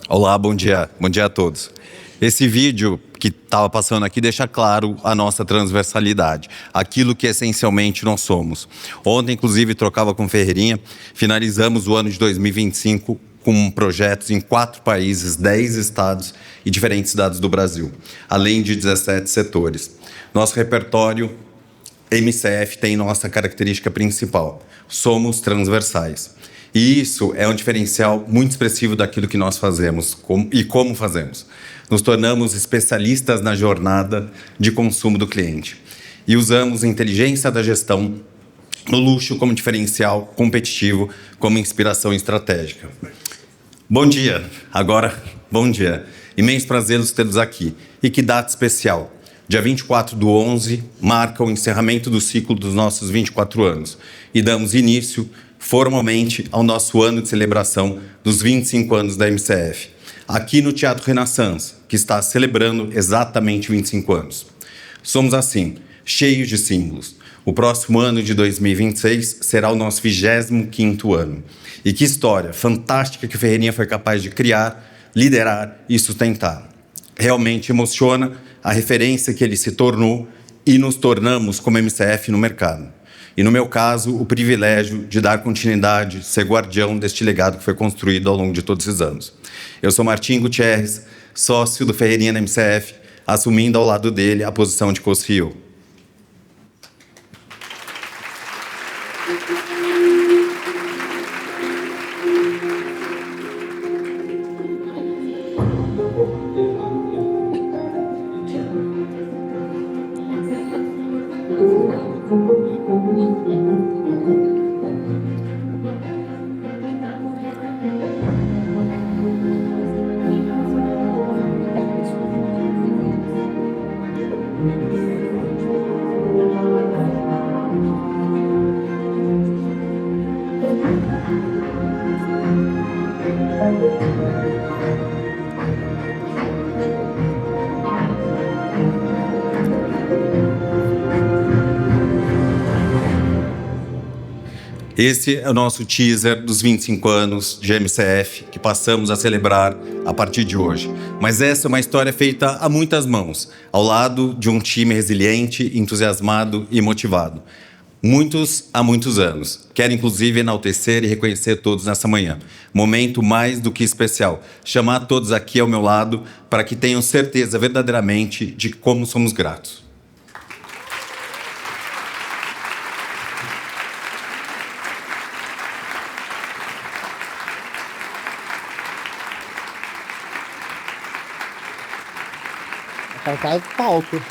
Olá, bom dia a todos. Esse vídeo que estava passando aqui deixa claro a nossa transversalidade, aquilo que essencialmente nós somos. Ontem, inclusive, trocava com o Ferreirinha, finalizamos o ano de 2025 com projetos em 4 países, 10 estados e diferentes cidades do Brasil, além de 17 setores. Nosso repertório MCF tem nossa característica principal: somos transversais. E isso é um diferencial muito expressivo daquilo que nós fazemos e como fazemos. Nos tornamos especialistas na jornada de consumo do cliente e usamos a inteligência da gestão no luxo como diferencial competitivo, como inspiração estratégica. Bom dia, agora bom dia. Imenso prazer os termos aqui. E que data especial. Dia 24/11 marca o encerramento do ciclo dos nossos 24 anos e damos início formalmente ao nosso ano de celebração dos 25 anos da MCF, aqui no Teatro Renaissance, que está celebrando exatamente 25 anos. Somos assim, cheios de símbolos. O próximo ano de 2026 será o nosso 25º ano. E que história fantástica que o Ferreirinha foi capaz de criar, liderar e sustentar. Realmente emociona a referência que ele se tornou e nos tornamos como MCF no mercado. E no meu caso, o privilégio de dar continuidade, ser guardião deste legado que foi construído ao longo de todos esses anos. Eu sou Martim Gutierrez, sócio do Ferreirinha na MCF, assumindo ao lado dele a posição de co-CEO. Esse é o nosso teaser dos 25 anos de MCF, que passamos a celebrar a partir de hoje. Mas essa é uma história feita a muitas mãos, ao lado de um time resiliente, entusiasmado e motivado. Muitos há muitos anos. Quero, inclusive, enaltecer e reconhecer todos nessa manhã. Momento mais do que especial. Chamar todos aqui ao meu lado para que tenham certeza verdadeiramente de como somos gratos. Cai do palco.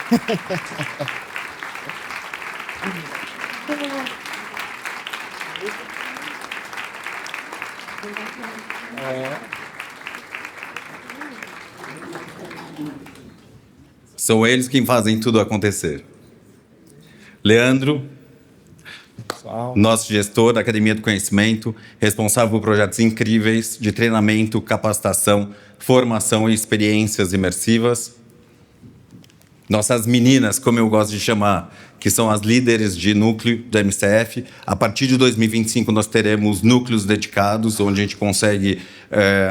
São eles quem fazem tudo acontecer. Leandro, nosso gestor da Academia do Conhecimento, responsável por projetos incríveis de treinamento, capacitação, formação e experiências imersivas. Nossas meninas, como eu gosto de chamar, que são as líderes de núcleo da MCF. A partir de 2025 nós teremos núcleos dedicados, onde a gente consegue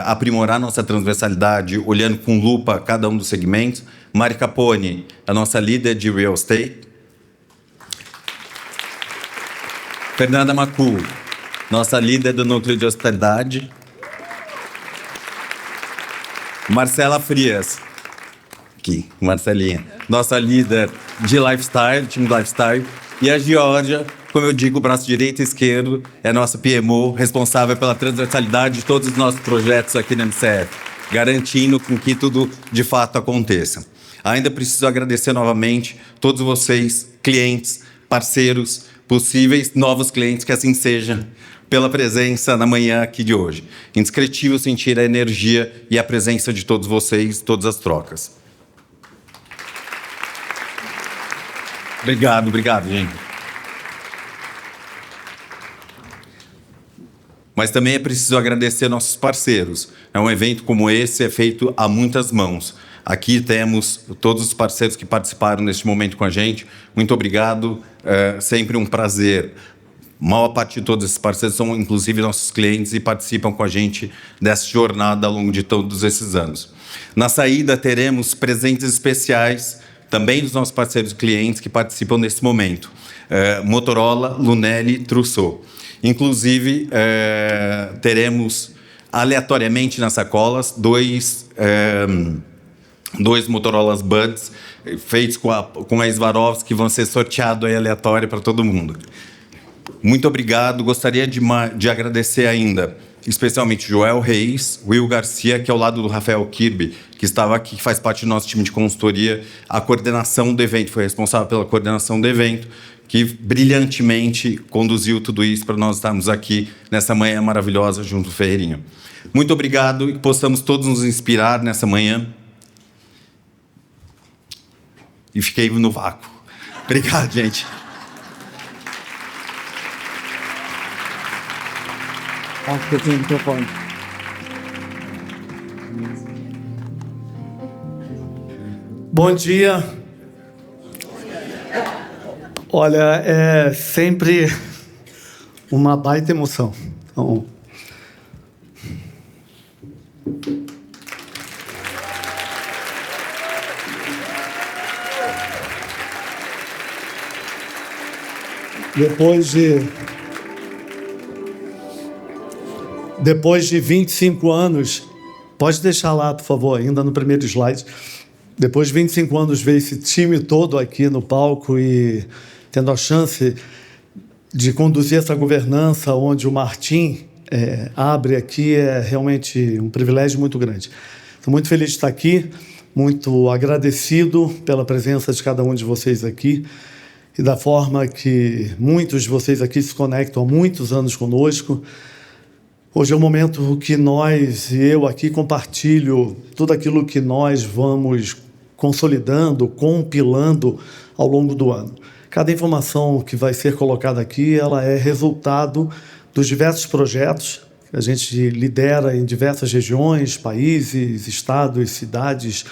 aprimorar nossa transversalidade, olhando com lupa cada um dos segmentos. Mari Capone, a nossa líder de Real Estate. Fernanda Macu, nossa líder do núcleo de hospitalidade. Marcela Frias, aqui, Marcelinha, nossa líder de lifestyle, time de lifestyle. E a Georgia, como eu digo, o braço direito e esquerdo, é a nossa PMO, responsável pela transversalidade de todos os nossos projetos aqui na MCF, garantindo com que tudo de fato aconteça. Ainda preciso agradecer novamente todos vocês, clientes, parceiros, possíveis novos clientes, que assim seja, pela presença na manhã aqui de hoje. Indescritível sentir a energia e a presença de todos vocês, todas as trocas. Obrigado, gente. Mas também é preciso agradecer nossos parceiros. Um evento como esse é feito a muitas mãos. Aqui temos todos os parceiros que participaram neste momento com a gente. Muito obrigado, sempre um prazer. maior parte de todos esses parceiros são, inclusive, nossos clientes e participam com a gente dessa jornada ao longo de todos esses anos. Na saída, teremos presentes especiais também dos nossos parceiros e clientes que participam nesse momento. Motorola, Lunelli, Trousseau. Inclusive, teremos aleatoriamente nas sacolas dois Motorola Buds feitos com a Swarovski que vão ser sorteados aí aleatório para todo mundo. Muito obrigado. Gostaria de agradecer ainda, especialmente Joel Reis, Will Garcia, que é ao lado do Rafael Kirby, que estava aqui, que faz parte do nosso time de consultoria, a coordenação do evento, foi responsável pela coordenação do evento, que brilhantemente conduziu tudo isso para nós estarmos aqui nessa manhã maravilhosa junto ao Ferreirinha. Muito obrigado e que possamos todos nos inspirar nessa manhã. E fiquei no vácuo. Obrigado, gente. Bom dia. Olha, é sempre uma baita emoção. Então, depois de 25 anos, pode deixar lá, por favor, ainda no primeiro slide. Depois de 25 anos, ver esse time todo aqui no palco e tendo a chance de conduzir essa governança onde o Martim abre aqui, é realmente um privilégio muito grande. Estou muito feliz de estar aqui, muito agradecido pela presença de cada um de vocês aqui e da forma que muitos de vocês aqui se conectam há muitos anos conosco. Hoje é o momento que nós e eu aqui compartilho tudo aquilo que nós vamos consolidando, compilando ao longo do ano. Cada informação que vai ser colocada aqui, ela é resultado dos diversos projetos que a gente lidera em diversas regiões, países, estados, cidades,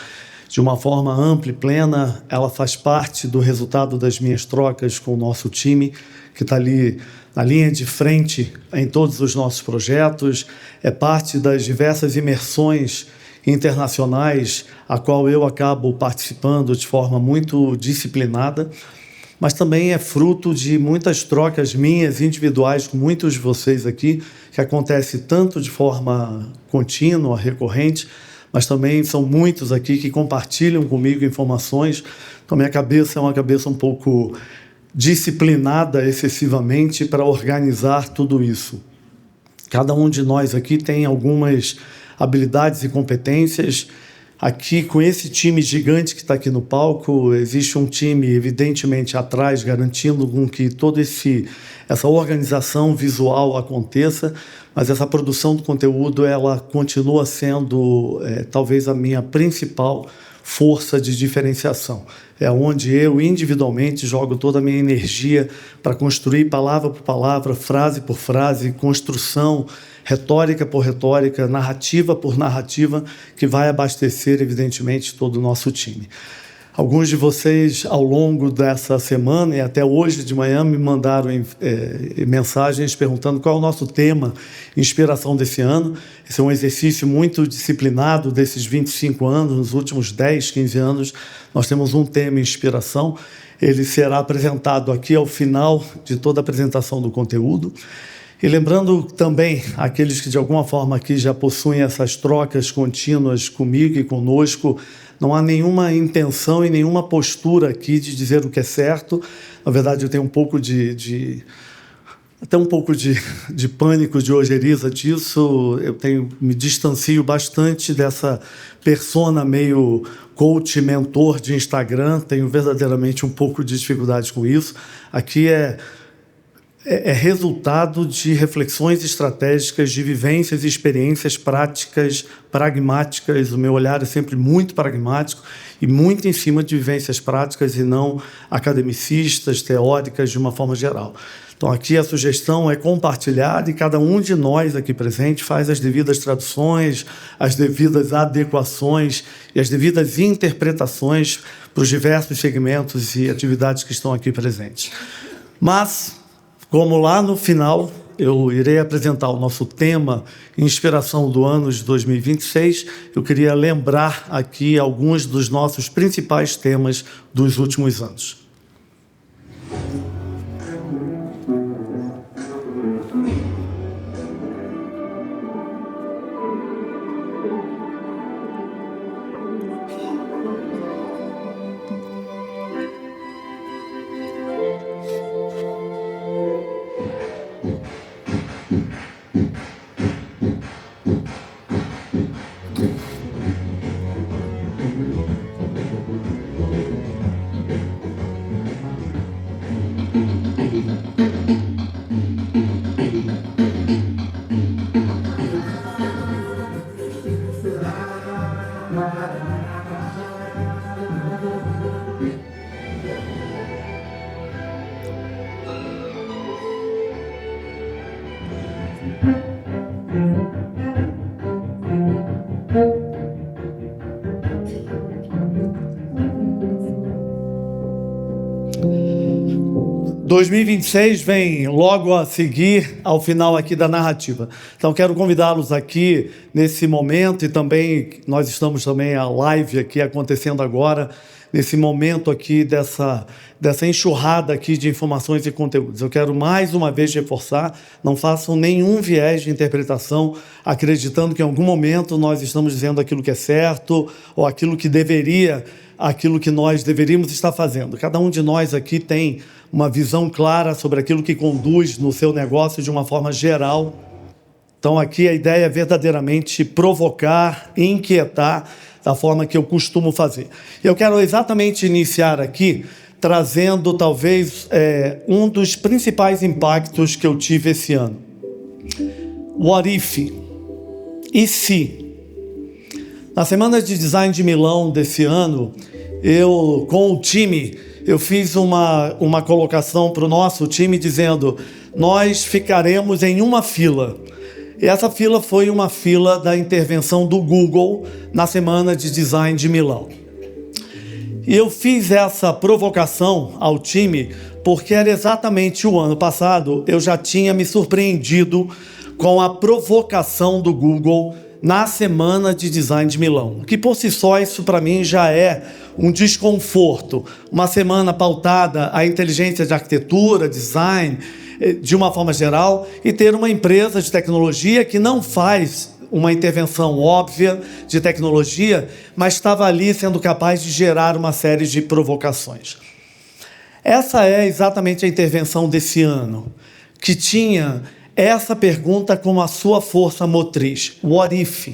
de uma forma ampla e plena. Ela faz parte do resultado das minhas trocas com o nosso time, que está ali na linha de frente em todos os nossos projetos, é parte das diversas imersões internacionais a qual eu acabo participando de forma muito disciplinada, mas também é fruto de muitas trocas minhas individuais com muitos de vocês aqui, que acontece tanto de forma contínua, recorrente, mas também são muitos aqui que compartilham comigo informações. Então, minha cabeça é uma cabeça um pouco disciplinada excessivamente para organizar tudo isso. Cada um de nós aqui tem algumas habilidades e competências. Aqui, com esse time gigante que está aqui no palco, existe um time, evidentemente, atrás, garantindo com que toda essa organização visual aconteça, mas essa produção do conteúdo, ela continua sendo, talvez, a minha principal força de diferenciação. É onde eu, individualmente, jogo toda a minha energia para construir palavra por palavra, frase por frase, construção, retórica por retórica, narrativa por narrativa, que vai abastecer, evidentemente, todo o nosso time. Alguns de vocês, ao longo dessa semana e até hoje de manhã, me mandaram mensagens perguntando qual é o nosso tema, inspiração desse ano. Esse é um exercício muito disciplinado desses 25 anos. Nos últimos 10, 15 anos, nós temos um tema, inspiração. Ele será apresentado aqui ao final de toda a apresentação do conteúdo. E lembrando também aqueles que, de alguma forma, aqui já possuem essas trocas contínuas comigo e conosco, não há nenhuma intenção e nenhuma postura aqui de dizer o que é certo. Na verdade, eu tenho um pouco até um pouco de pânico, de ojeriza disso. Me distancio bastante dessa persona meio coach, mentor de Instagram. Tenho verdadeiramente um pouco de dificuldade com isso. Aqui é resultado de reflexões estratégicas, de vivências e experiências práticas, pragmáticas. O meu olhar é sempre muito pragmático e muito em cima de vivências práticas e não academicistas, teóricas, de uma forma geral. Então, aqui a sugestão é compartilhar e cada um de nós aqui presente faz as devidas traduções, as devidas adequações e as devidas interpretações para os diversos segmentos e atividades que estão aqui presentes. Mas, Como lá no final eu irei apresentar o nosso tema Inspiração do ano de 2026, eu queria lembrar aqui alguns dos nossos principais temas dos últimos anos. – 2026 vem logo a seguir ao final aqui da narrativa. Então, quero convidá-los aqui nesse momento, e também nós estamos também a live aqui acontecendo agora, nesse momento aqui dessa enxurrada aqui de informações e conteúdos. Eu quero mais uma vez reforçar, não façam nenhum viés de interpretação, acreditando que em algum momento nós estamos dizendo aquilo que é certo, ou aquilo que nós deveríamos estar fazendo. Cada um de nós aqui tem uma visão clara sobre aquilo que conduz no seu negócio de uma forma geral. Então, aqui a ideia é verdadeiramente provocar, inquietar, da forma que eu costumo fazer. Eu quero exatamente iniciar aqui trazendo, talvez, um dos principais impactos que eu tive esse ano. What if? E se? Na Semana de Design de Milão desse ano, com o time, eu fiz uma colocação para o nosso time dizendo: nós ficaremos em uma fila. E essa fila foi uma fila da intervenção do Google na Semana de Design de Milão. E eu fiz essa provocação ao time porque era exatamente o ano passado eu já tinha me surpreendido com a provocação do Google na Semana de Design de Milão, que por si só isso para mim já é um desconforto. Uma semana pautada a inteligência de arquitetura, design, de uma forma geral, e ter uma empresa de tecnologia que não faz uma intervenção óbvia de tecnologia, mas estava ali sendo capaz de gerar uma série de provocações. Essa é exatamente a intervenção desse ano, que tinha essa pergunta como a sua força motriz. What if?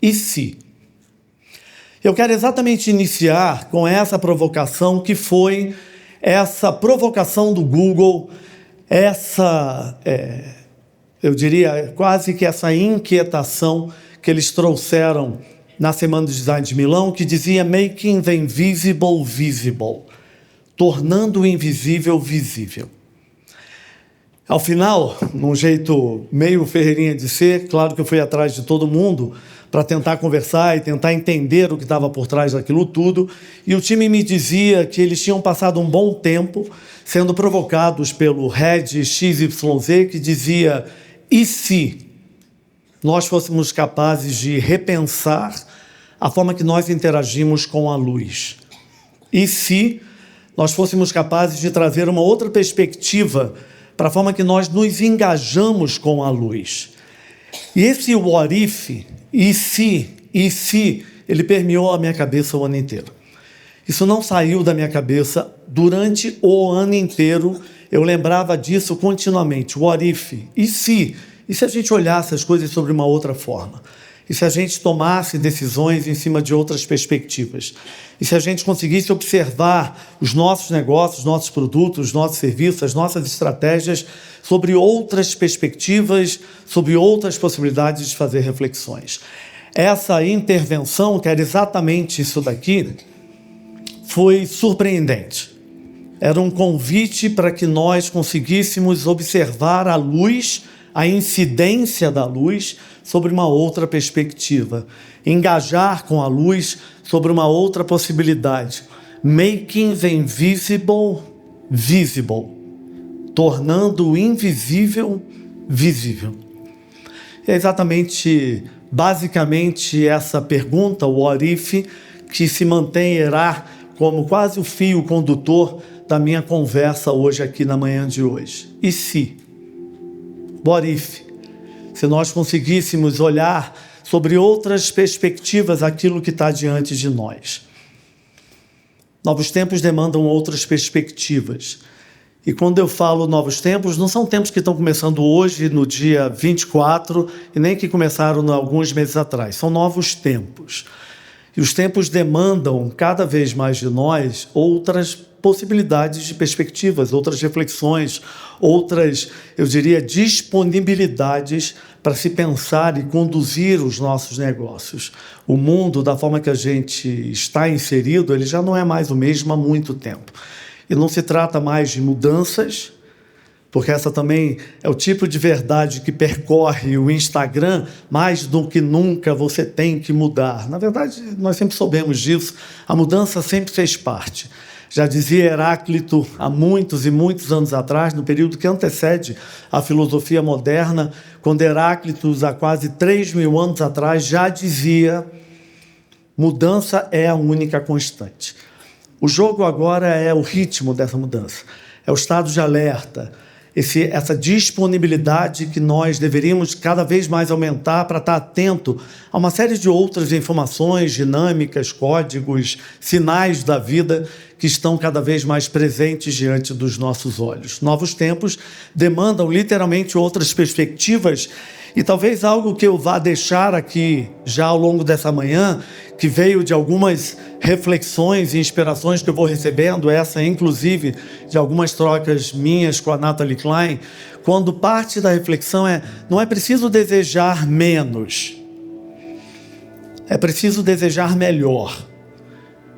E se? Eu quero exatamente iniciar com essa provocação, que foi essa provocação do Google, eu diria quase que essa inquietação que eles trouxeram na Semana de Design de Milão, que dizia Making the Invisible Visible, tornando o invisível visível. Ao final, num jeito meio Ferreirinha de ser, claro que eu fui atrás de todo mundo para tentar conversar e tentar entender o que estava por trás daquilo tudo, e o time me dizia que eles tinham passado um bom tempo sendo provocados pelo Head XYZ, que dizia: e se nós fôssemos capazes de repensar a forma que nós interagimos com a luz? E se nós fôssemos capazes de trazer uma outra perspectiva para a forma que nós nos engajamos com a luz? E esse what if, e se, ele permeou a minha cabeça o ano inteiro. Isso não saiu da minha cabeça durante o ano inteiro. Eu lembrava disso continuamente. What if? E se a gente olhasse as coisas sobre uma outra forma? E se a gente tomasse decisões em cima de outras perspectivas? E se a gente conseguisse observar os nossos negócios, os nossos produtos, os nossos serviços, as nossas estratégias sobre outras perspectivas, sobre outras possibilidades de fazer reflexões? Essa intervenção, que era exatamente isso daqui, foi surpreendente. Era um convite para que nós conseguíssemos observar a luz, a incidência da luz sobre uma outra perspectiva, engajar com a luz sobre uma outra possibilidade. Making the invisible visible, tornando o invisível visível. É exatamente, basicamente, essa pergunta, o what if, que se manterá como quase o fio condutor da minha conversa hoje aqui na manhã de hoje. E se? What if? Se nós conseguíssemos olhar sobre outras perspectivas aquilo que está diante de nós. Novos tempos demandam outras perspectivas. E quando eu falo novos tempos, não são tempos que estão começando hoje, no dia 24, e nem que começaram alguns meses atrás. São novos tempos. E os tempos demandam cada vez mais de nós outras possibilidades de perspectivas, outras reflexões, outras, eu diria, disponibilidades para se pensar e conduzir os nossos negócios. O mundo, da forma que a gente está inserido, ele já não é mais o mesmo há muito tempo. E não se trata mais de mudanças, porque essa também é o tipo de verdade que percorre o Instagram. Mais do que nunca você tem que mudar. Na verdade, nós sempre soubemos disso, a mudança sempre fez parte. Já dizia Heráclito há muitos e muitos anos atrás, no período que antecede a filosofia moderna, quando Heráclito, há quase 3.000 anos atrás, já dizia: mudança é a única constante. O jogo agora é o ritmo dessa mudança, é o estado de alerta, essa disponibilidade que nós deveríamos cada vez mais aumentar para estar atento a uma série de outras informações, dinâmicas, códigos, sinais da vida que estão cada vez mais presentes diante dos nossos olhos. Novos tempos demandam literalmente outras perspectivas e talvez algo que eu vá deixar aqui já ao longo dessa manhã, que veio de algumas reflexões e inspirações que eu vou recebendo, essa inclusive de algumas trocas minhas com a Nathalie Klein, quando parte da reflexão não é preciso desejar menos, é preciso desejar melhor.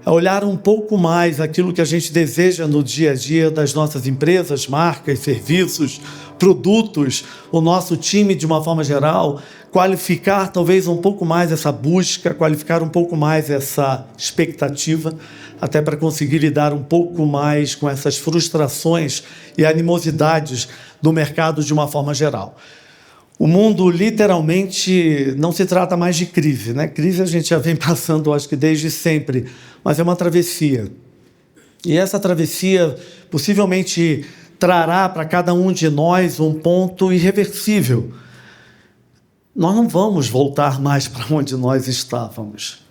É olhar um pouco mais aquilo que a gente deseja no dia a dia das nossas empresas, marcas, serviços, produtos, o nosso time de uma forma geral, qualificar talvez um pouco mais essa busca, qualificar um pouco mais essa expectativa, até para conseguir lidar um pouco mais com essas frustrações e animosidades do mercado de uma forma geral. O mundo, literalmente, não se trata mais de crise, né? Crise a gente já vem passando, acho que desde sempre, mas é uma travessia. E essa travessia possivelmente trará para cada um de nós um ponto irreversível. Nós não vamos voltar mais para onde nós estávamos.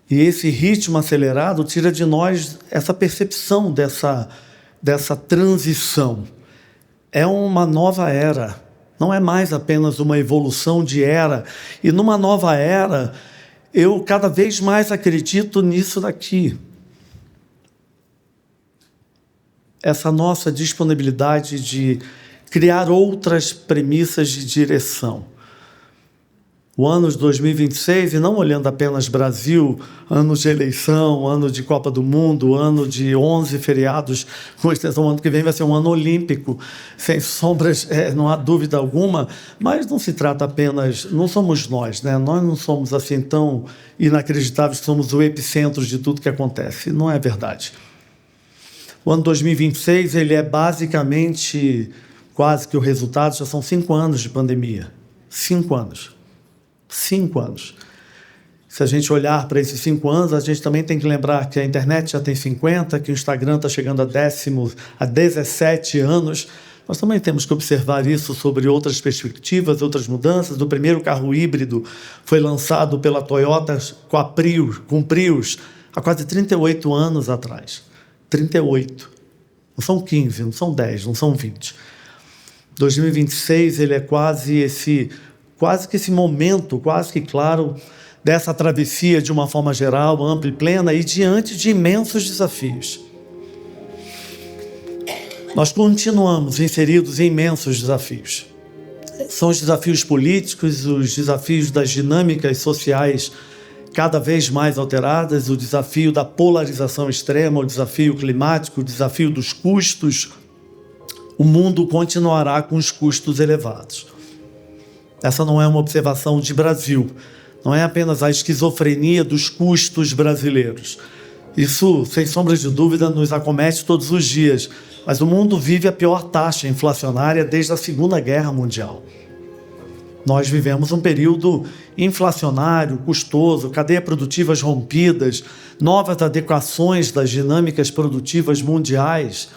E esse ritmo acelerado tira de nós essa percepção dessa transição. É uma nova era. Não é mais apenas uma evolução de era. E numa nova era, eu cada vez mais acredito nisso daqui. Essa nossa disponibilidade de criar outras premissas de direção. O ano de 2026, e não olhando apenas Brasil, ano de eleição, ano de Copa do Mundo, ano de 11 feriados, com extensão, o ano que vem vai ser um ano olímpico, sem sombras, não há dúvida alguma, mas não se trata apenas, não somos nós, né? Nós não somos assim tão inacreditáveis que somos o epicentro de tudo que acontece, não é verdade. O ano 2026, ele é basicamente, quase que o resultado, já são 5 anos de pandemia, 5 anos. 5 anos. Se a gente olhar para esses 5 anos, a gente também tem que lembrar que a internet já tem 50, que o Instagram está chegando a 17 anos. Nós também temos que observar isso sobre outras perspectivas, outras mudanças. O primeiro carro híbrido foi lançado pela Toyota com Prius há quase 38 anos atrás. 38. Não são 15, não são 10, não são 20. 2026, ele é quase que esse momento, quase que claro, dessa travessia de uma forma geral, ampla e plena, e diante de imensos desafios. Nós continuamos inseridos em imensos desafios. São os desafios políticos, os desafios das dinâmicas sociais cada vez mais alteradas, o desafio da polarização extrema, o desafio climático, o desafio dos custos. O mundo continuará com os custos elevados. Essa não é uma observação de Brasil, não é apenas a esquizofrenia dos custos brasileiros. Isso, sem sombra de dúvida, nos acomete todos os dias. Mas o mundo vive a pior taxa inflacionária desde a Segunda Guerra Mundial. Nós vivemos um período inflacionário, custoso, cadeias produtivas rompidas, novas adequações das dinâmicas produtivas mundiais.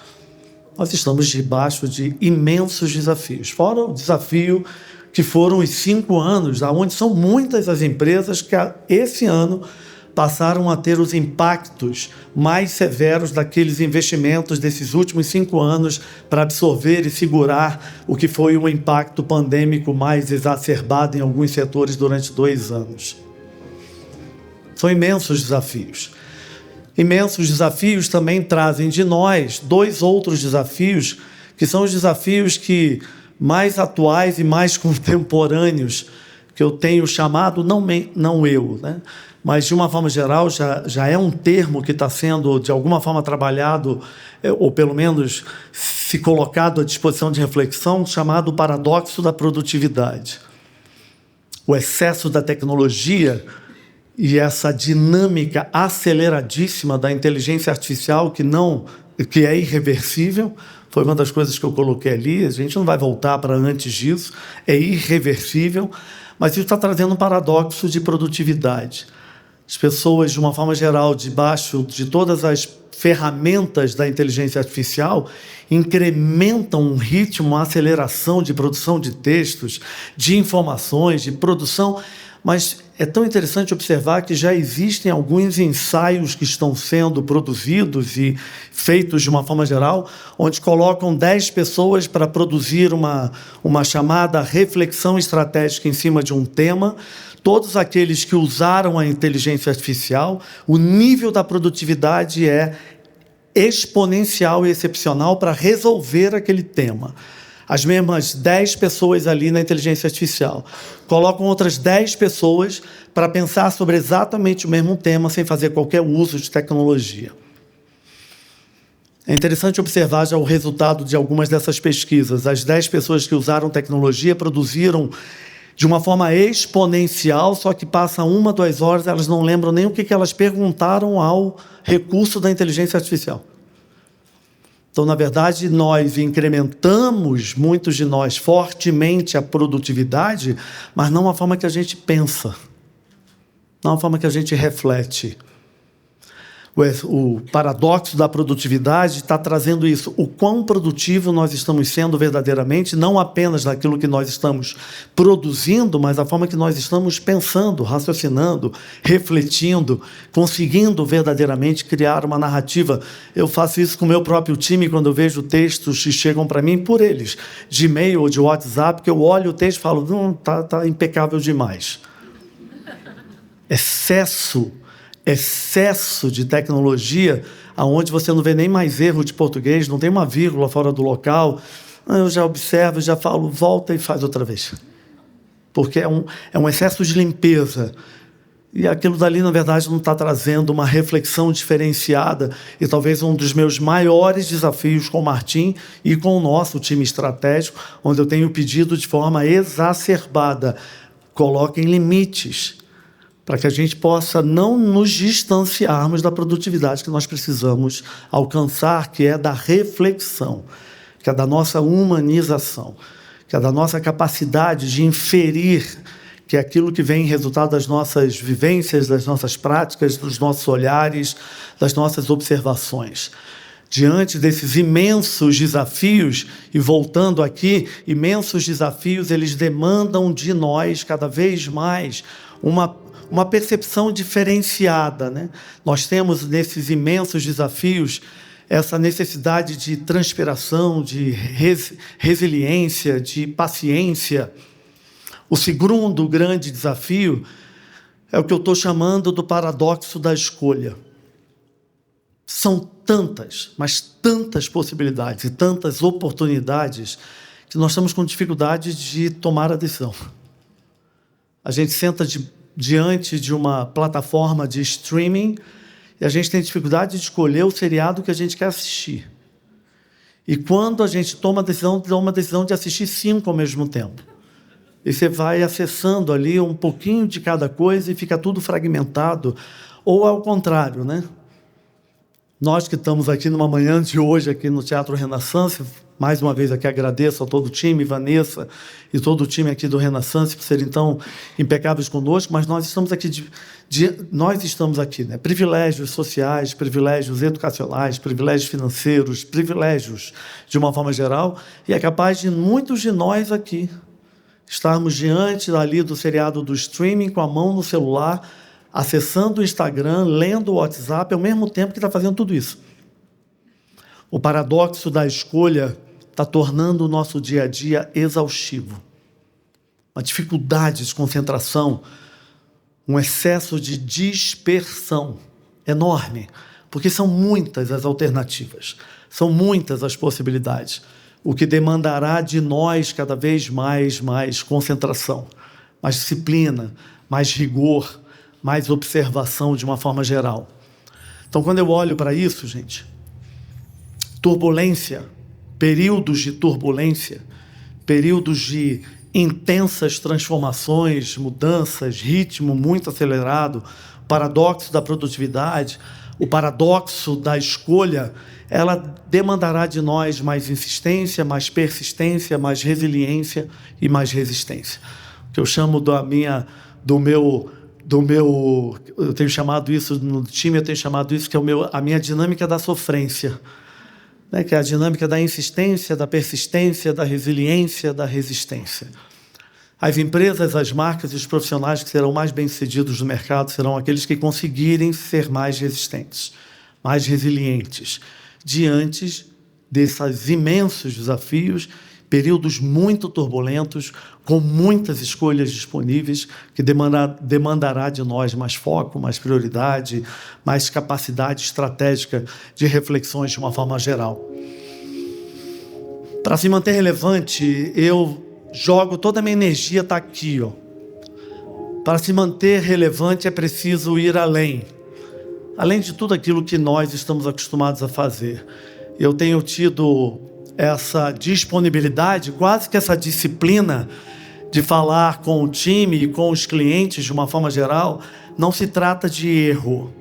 Nós estamos debaixo de imensos desafios. Fora o desafio que foram os 5 anos, onde são muitas as empresas que esse ano passaram a ter os impactos mais severos daqueles investimentos desses últimos 5 anos para absorver e segurar o que foi o impacto pandêmico mais exacerbado em alguns setores durante 2 anos. São imensos desafios. Imensos desafios também trazem de nós 2 outros desafios, que são os desafios que mais atuais e mais contemporâneos, que eu tenho chamado, não eu, né? Mas, de uma forma geral, já é um termo que está sendo, de alguma forma, trabalhado, ou pelo menos se colocado à disposição de reflexão, chamado paradoxo da produtividade. O excesso da tecnologia e essa dinâmica aceleradíssima da inteligência artificial que é irreversível, foi uma das coisas que eu coloquei ali, a gente não vai voltar para antes disso, é irreversível, mas isso está trazendo um paradoxo de produtividade. As pessoas, de uma forma geral, debaixo de todas as ferramentas da inteligência artificial, incrementam um ritmo, uma aceleração de produção de textos, de informações, de produção. Mas é tão interessante observar que já existem alguns ensaios que estão sendo produzidos e feitos de uma forma geral, onde colocam 10 pessoas para produzir uma chamada reflexão estratégica em cima de um tema. Todos aqueles que usaram a inteligência artificial, o nível da produtividade é exponencial e excepcional para resolver aquele tema. As mesmas 10 pessoas ali na inteligência artificial colocam outras 10 pessoas para pensar sobre exatamente o mesmo tema, sem fazer qualquer uso de tecnologia. É interessante observar já o resultado de algumas dessas pesquisas. As 10 pessoas que usaram tecnologia produziram de uma forma exponencial, só que passa 1, 2 horas, elas não lembram nem o que elas perguntaram ao recurso da inteligência artificial. Então, na verdade, nós incrementamos, muitos de nós, fortemente a produtividade, mas não a forma que a gente pensa, não a forma que a gente reflete. O paradoxo da produtividade está trazendo isso. O quão produtivo nós estamos sendo verdadeiramente, não apenas naquilo que nós estamos produzindo, mas a forma que nós estamos pensando, raciocinando, refletindo, conseguindo verdadeiramente criar uma narrativa. Eu faço isso com o meu próprio time quando eu vejo textos que chegam para mim por eles, de e-mail ou de WhatsApp, que eu olho o texto e falo, tá impecável demais. Excesso de tecnologia, onde você não vê nem mais erro de português, não tem uma vírgula fora do local. Eu já observo, já falo, volta e faz outra vez. Porque é um excesso de limpeza. E aquilo dali, na verdade, não está trazendo uma reflexão diferenciada. E talvez um dos meus maiores desafios com o Martim e com o nosso time estratégico, onde eu tenho pedido de forma exacerbada, coloquem limites, para que a gente possa não nos distanciarmos da produtividade que nós precisamos alcançar, que é da reflexão, que é da nossa humanização, que é da nossa capacidade de inferir, que é aquilo que vem resultado das nossas vivências, das nossas práticas, dos nossos olhares, das nossas observações. Diante desses imensos desafios, e voltando aqui, imensos desafios, eles demandam de nós, cada vez mais, uma percepção diferenciada, né? Nós temos, nesses imensos desafios, essa necessidade de transpiração, de resiliência, de paciência. O segundo grande desafio é o que eu estou chamando do paradoxo da escolha. São tantas, mas tantas possibilidades e tantas oportunidades que nós estamos com dificuldade de tomar a decisão. A gente senta diante de uma plataforma de streaming e a gente tem dificuldade de escolher o seriado que a gente quer assistir. E quando a gente toma a decisão de assistir 5 ao mesmo tempo. E você vai acessando ali um pouquinho de cada coisa e fica tudo fragmentado. Ou ao contrário, né? Nós que estamos aqui numa manhã de hoje, aqui no Teatro Renaissance, mais uma vez aqui agradeço a todo o time, Vanessa e todo o time aqui do Renaissance por serem tão impecáveis conosco, mas nós estamos aqui, né? Privilégios sociais, privilégios educacionais, privilégios financeiros, privilégios de uma forma geral, e é capaz de muitos de nós aqui estarmos diante ali do seriado do streaming, com a mão no celular, acessando o Instagram, lendo o WhatsApp, ao mesmo tempo que está fazendo tudo isso. O paradoxo da escolha está tornando o nosso dia a dia exaustivo. Uma dificuldade de concentração, um excesso de dispersão enorme, porque são muitas as alternativas, são muitas as possibilidades, o que demandará de nós cada vez mais concentração, mais disciplina, mais rigor, mais observação de uma forma geral. Então, quando eu olho para isso, gente, turbulência, períodos de turbulência, períodos de intensas transformações, mudanças, ritmo muito acelerado, paradoxo da produtividade, o paradoxo da escolha, ela demandará de nós mais insistência, mais persistência, mais resiliência e mais resistência. O que eu chamo eu tenho chamado isso no time, que é a minha dinâmica da sofrência, né? Que é a dinâmica da insistência, da persistência, da resiliência, da resistência. As empresas, as marcas e os profissionais que serão mais bem-sucedidos no mercado serão aqueles que conseguirem ser mais resistentes, mais resilientes, diante desses imensos desafios, períodos muito turbulentos, com muitas escolhas disponíveis, que demandará de nós mais foco, mais prioridade, mais capacidade estratégica de reflexões de uma forma geral. Para se manter relevante, eu jogo toda a minha energia, está aqui. Para se manter relevante é preciso ir além de tudo aquilo que nós estamos acostumados a fazer. Eu tenho tido essa disponibilidade, quase que essa disciplina de falar com o time e com os clientes de uma forma geral. Não se trata de erro.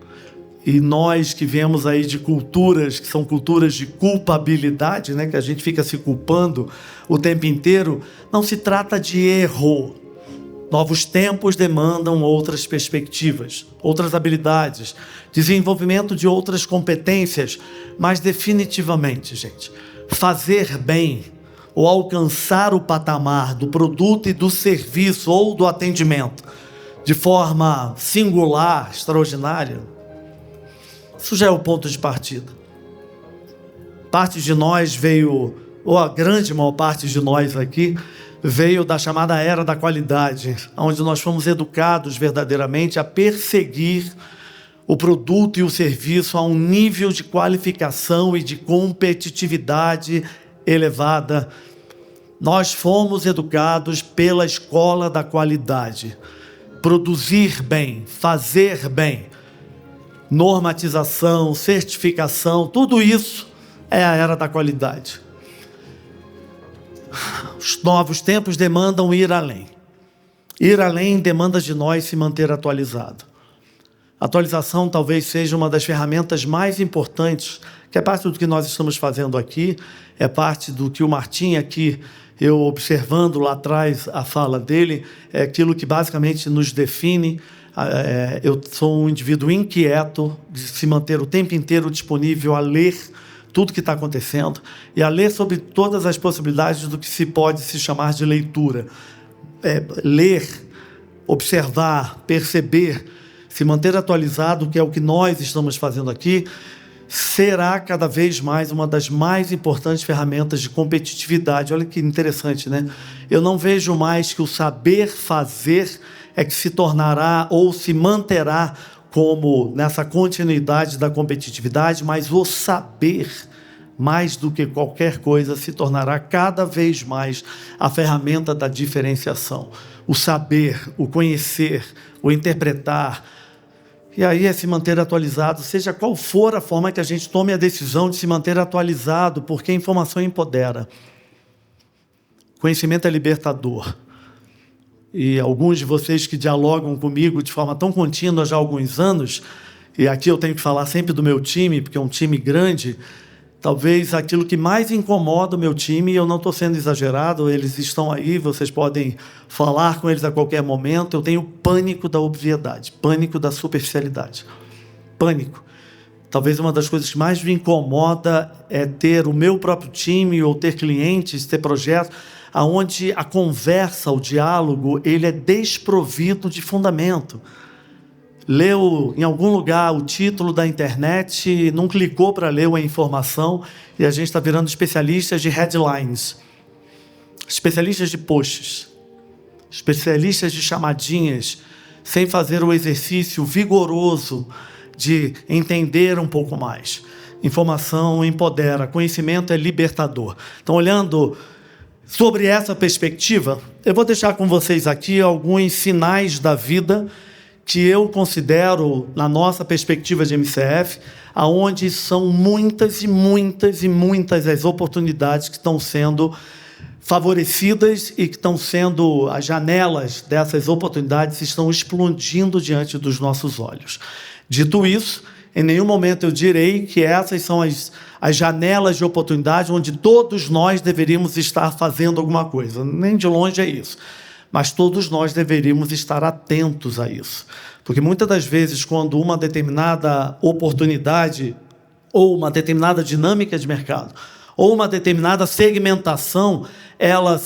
E nós que viemos aí de culturas que são culturas de culpabilidade, né, que a gente fica se culpando o tempo inteiro, não se trata de erro. Novos tempos demandam outras perspectivas, outras habilidades, desenvolvimento de outras competências, mas definitivamente, gente, fazer bem ou alcançar o patamar do produto e do serviço ou do atendimento de forma singular, extraordinária, isso já é o ponto de partida. Parte de nós veio, ou a grande maior parte de nós aqui, veio da chamada era da qualidade, onde nós fomos educados verdadeiramente a perseguir o produto e o serviço a um nível de qualificação e de competitividade elevada. Nós fomos educados pela escola da qualidade. Produzir bem, fazer bem, normatização, certificação, tudo isso é a era da qualidade. Os novos tempos demandam ir além. Ir além demanda de nós se manter atualizado. Atualização talvez seja uma das ferramentas mais importantes, que é parte do que nós estamos fazendo aqui, é parte do que o Martim aqui, eu observando lá atrás a fala dele, é aquilo que basicamente nos define. Eu sou um indivíduo inquieto, de se manter o tempo inteiro disponível a ler tudo que está acontecendo e a ler sobre todas as possibilidades do que se pode se chamar de leitura. Ler, observar, perceber, se manter atualizado, que é o que nós estamos fazendo aqui, será cada vez mais uma das mais importantes ferramentas de competitividade. Olha que interessante, né? Eu não vejo mais que o saber fazer é que se tornará ou se manterá como nessa continuidade da competitividade, mas o saber, mais do que qualquer coisa, se tornará cada vez mais a ferramenta da diferenciação. O saber, o conhecer, o interpretar. E aí é se manter atualizado, seja qual for a forma que a gente tome a decisão de se manter atualizado, porque a informação empodera. Conhecimento é libertador. E alguns de vocês que dialogam comigo de forma tão contínua já há alguns anos, e aqui eu tenho que falar sempre do meu time, porque é um time grande, talvez aquilo que mais incomoda o meu time, e eu não estou sendo exagerado, eles estão aí, vocês podem falar com eles a qualquer momento, eu tenho pânico da obviedade, pânico da superficialidade. Pânico. Talvez uma das coisas que mais me incomoda é ter o meu próprio time, ou ter clientes, ter projetos, onde a conversa, o diálogo, ele é desprovido de fundamento. Leu em algum lugar o título da internet, não clicou para ler a informação, e a gente está virando especialistas de headlines, especialistas de posts, especialistas de chamadinhas, sem fazer o exercício vigoroso de entender um pouco mais. Informação empodera, conhecimento é libertador. Então, olhando sobre essa perspectiva, eu vou deixar com vocês aqui alguns sinais da vida que eu considero, na nossa perspectiva de MCF, aonde são muitas e muitas e muitas as oportunidades que estão sendo favorecidas e que estão sendo, as janelas dessas oportunidades estão explodindo diante dos nossos olhos. Dito isso, em nenhum momento eu direi que essas são as janelas de oportunidade onde todos nós deveríamos estar fazendo alguma coisa. Nem de longe é isso. Mas todos nós deveríamos estar atentos a isso. Porque muitas das vezes, quando uma determinada oportunidade, ou uma determinada dinâmica de mercado, ou uma determinada segmentação, ela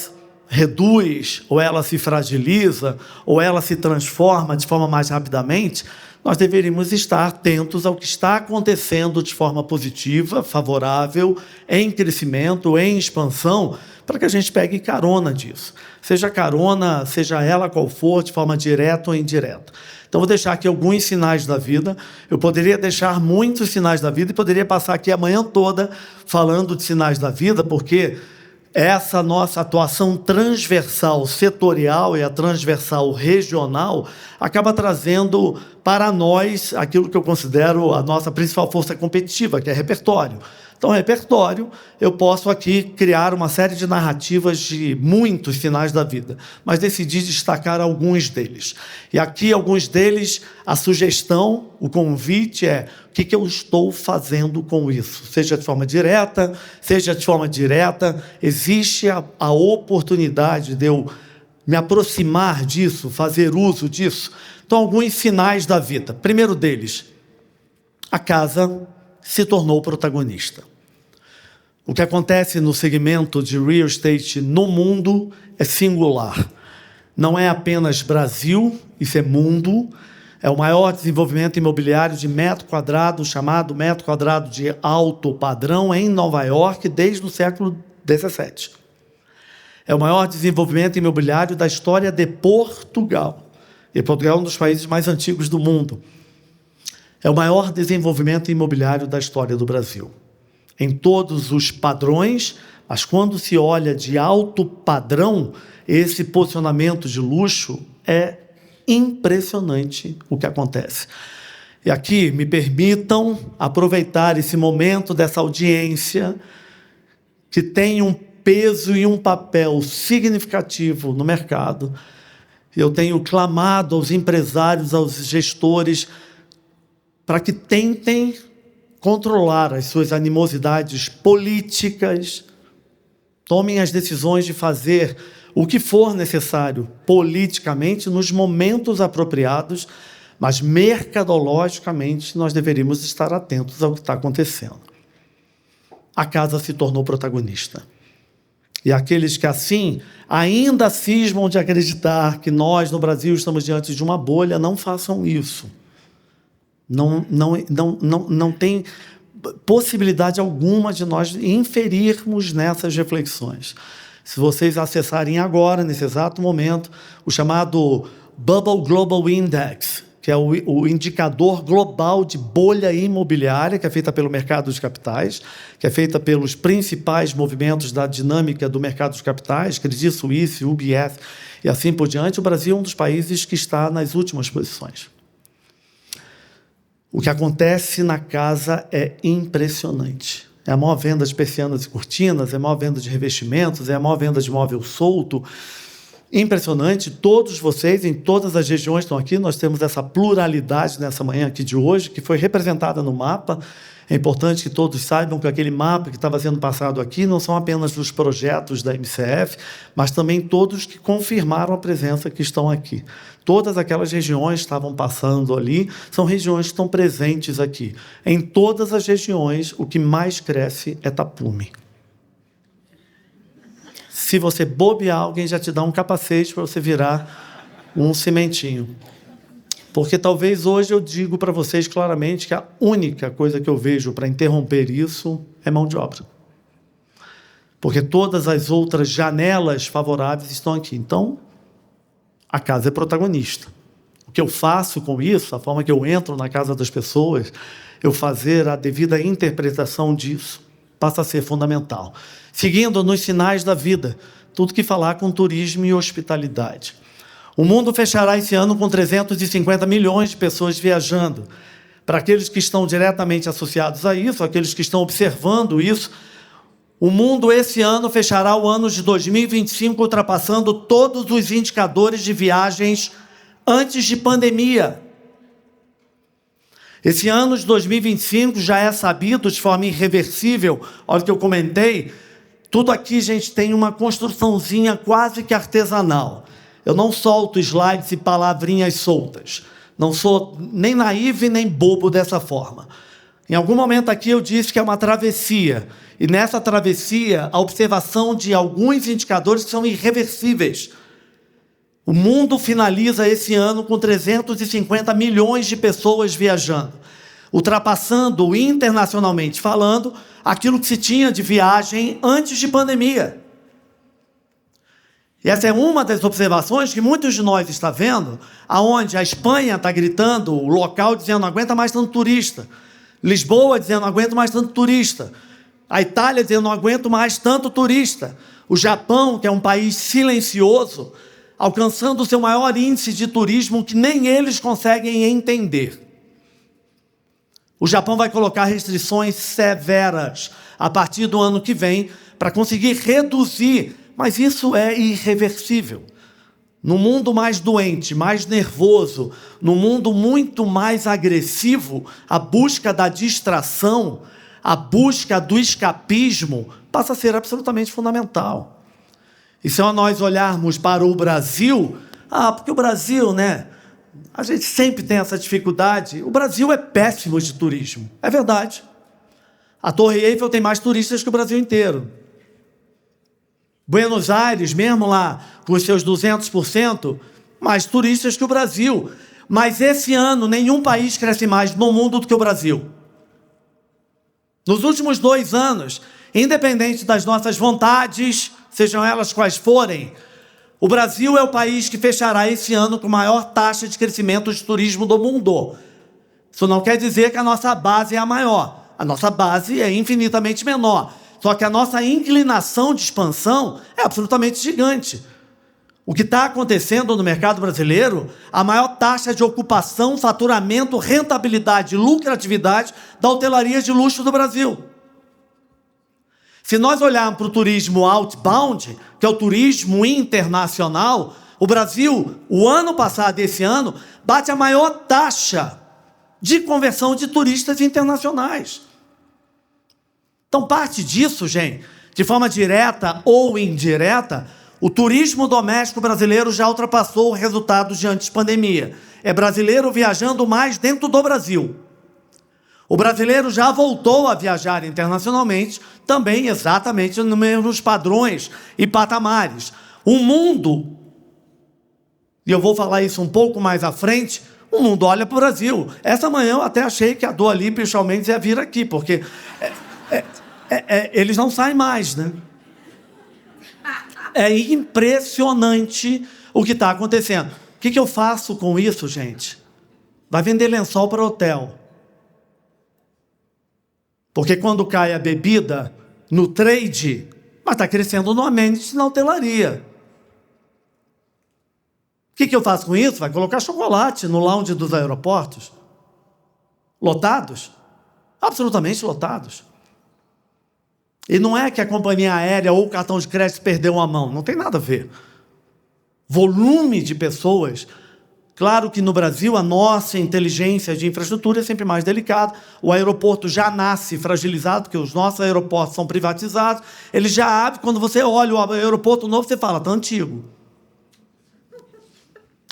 reduz, ou ela se fragiliza, ou ela se transforma de forma mais rapidamente, nós deveríamos estar atentos ao que está acontecendo de forma positiva, favorável, em crescimento, em expansão, para que a gente pegue carona disso. Seja carona, seja ela qual for, de forma direta ou indireta. Então, vou deixar aqui alguns sinais da vida. Eu poderia deixar muitos sinais da vida e poderia passar aqui a manhã toda falando de sinais da vida, porque essa nossa atuação transversal setorial e a transversal regional acaba trazendo para nós aquilo que eu considero a nossa principal força competitiva, que é repertório. Então, repertório, eu posso aqui criar uma série de narrativas de muitos sinais da vida, mas decidi destacar alguns deles. E aqui, alguns deles, a sugestão, o convite é: o que eu estou fazendo com isso? Seja de forma direta, seja de forma indireta, existe a oportunidade de eu me aproximar disso, fazer uso disso. Então, alguns sinais da vida. Primeiro deles, a casa se tornou protagonista. O que acontece no segmento de real estate no mundo é singular. Não é apenas Brasil, isso é mundo. É o maior desenvolvimento imobiliário de metro quadrado, chamado metro quadrado de alto padrão, em Nova York, desde o século XVII. É o maior desenvolvimento imobiliário da história de Portugal. E Portugal é um dos países mais antigos do mundo. É o maior desenvolvimento imobiliário da história do Brasil. Em todos os padrões, mas quando se olha de alto padrão, esse posicionamento de luxo é impressionante o que acontece. E aqui, me permitam aproveitar esse momento dessa audiência que tem um peso e um papel significativo no mercado. Eu tenho clamado aos empresários, aos gestores, para que tentem controlar as suas animosidades políticas, tomem as decisões de fazer o que for necessário politicamente nos momentos apropriados, mas mercadologicamente nós deveríamos estar atentos ao que está acontecendo. A casa se tornou protagonista. E aqueles que assim ainda cismam de acreditar que nós no Brasil estamos diante de uma bolha, não façam isso. Não tem possibilidade alguma de nós inferirmos nessas reflexões. Se vocês acessarem agora, nesse exato momento, o chamado Bubble Global Index, que é o indicador global de bolha imobiliária, que é feita pelo mercado de capitais, que é feita pelos principais movimentos da dinâmica do mercado de capitais, Credit Suisse, UBS e assim por diante, o Brasil é um dos países que está nas últimas posições. O que acontece na casa é impressionante. É a maior venda de persianas e cortinas, é a maior venda de revestimentos, é a maior venda de móvel solto. impressionante. Todos vocês, em todas as regiões estão aqui. Nós temos essa pluralidade nessa manhã aqui de hoje, que foi representada no mapa. É importante que todos saibam que aquele mapa que estava sendo passado aqui não são apenas os projetos da MCF, mas também todos que confirmaram a presença que estão aqui. Todas aquelas regiões que estavam passando ali são regiões que estão presentes aqui. Em todas as regiões, o que mais cresce é tapume. Se você bobear, alguém já te dá um capacete para você virar um cimentinho. Porque talvez hoje eu digo para vocês claramente que a única coisa que eu vejo para interromper isso é mão de obra. Porque todas as outras janelas favoráveis estão aqui. Então, a casa é protagonista. O que eu faço com isso, a forma que eu entro na casa das pessoas, eu fazer a devida interpretação disso, passa a ser fundamental. Seguindo nos sinais da vida, tudo que falar com turismo e hospitalidade. O mundo fechará esse ano com 350 milhões de pessoas viajando. Para aqueles que estão diretamente associados a isso, aqueles que estão observando isso, o mundo esse ano fechará o ano de 2025 ultrapassando todos os indicadores de viagens antes de pandemia. Esse ano de 2025 já é sabido de forma irreversível, olha o que eu comentei, tudo aqui, gente, tem uma construçãozinha quase que artesanal. Eu não solto slides e palavrinhas soltas. Não sou nem naive nem bobo dessa forma. Em algum momento aqui eu disse que é uma travessia. E nessa travessia, a observação de alguns indicadores que são irreversíveis. O mundo finaliza esse ano com 350 milhões de pessoas viajando, ultrapassando, internacionalmente falando, aquilo que se tinha de viagem antes de pandemia. E essa é uma das observações que muitos de nós estão vendo, aonde a Espanha está gritando, o local dizendo não aguenta mais tanto turista, Lisboa dizendo não aguento mais tanto turista, a Itália dizendo não aguento mais tanto turista, o Japão, que é um país silencioso, alcançando o seu maior índice de turismo que nem eles conseguem entender. O Japão vai colocar restrições severas a partir do ano que vem para conseguir reduzir, mas isso é irreversível. No mundo mais doente, mais nervoso, no mundo muito mais agressivo, a busca da distração, a busca do escapismo passa a ser absolutamente fundamental. E se nós olharmos para o Brasil, porque o Brasil, né? A gente sempre tem essa dificuldade. O Brasil é péssimo de turismo. É verdade. A Torre Eiffel tem mais turistas que o Brasil inteiro. Buenos Aires, mesmo lá, com os seus 200%, mais turistas que o Brasil. Mas esse ano, nenhum país cresce mais no mundo do que o Brasil. Nos últimos 2 anos, independente das nossas vontades, sejam elas quais forem, o Brasil é o país que fechará esse ano com maior taxa de crescimento de turismo do mundo. Isso não quer dizer que a nossa base é a maior. A nossa base é infinitamente menor. Só que a nossa inclinação de expansão é absolutamente gigante. O que está acontecendo no mercado brasileiro, a maior taxa de ocupação, faturamento, rentabilidade, lucratividade da hotelaria de luxo do Brasil. Se nós olharmos para o turismo outbound, que é o turismo internacional, o Brasil, o ano passado e esse ano, bate a maior taxa de conversão de turistas internacionais. Então, parte disso, gente, de forma direta ou indireta, o turismo doméstico brasileiro já ultrapassou o resultado de antes da pandemia. É brasileiro viajando mais dentro do Brasil. O brasileiro já voltou a viajar internacionalmente, também exatamente nos mesmos padrões e patamares. O mundo, e eu vou falar isso um pouco mais à frente, o mundo olha para o Brasil. Essa manhã eu até achei que a Dua Lipa e o Shawn Mendes ia vir aqui, porque eles não saem mais, né? É impressionante o que está acontecendo. O que eu faço com isso, gente? Vai vender lençol para hotel. Porque quando cai a bebida no trade, mas está crescendo no amenities na hotelaria. O que eu faço com isso? Vai colocar chocolate no lounge dos aeroportos? Lotados? Absolutamente lotados. E não é que a companhia aérea ou o cartão de crédito perdeu a mão, não tem nada a ver. volume de pessoas. Claro que no Brasil a nossa inteligência de infraestrutura é sempre mais delicada. O aeroporto já nasce fragilizado, porque os nossos aeroportos são privatizados. Ele já abre, quando você olha o aeroporto novo, você fala, está antigo.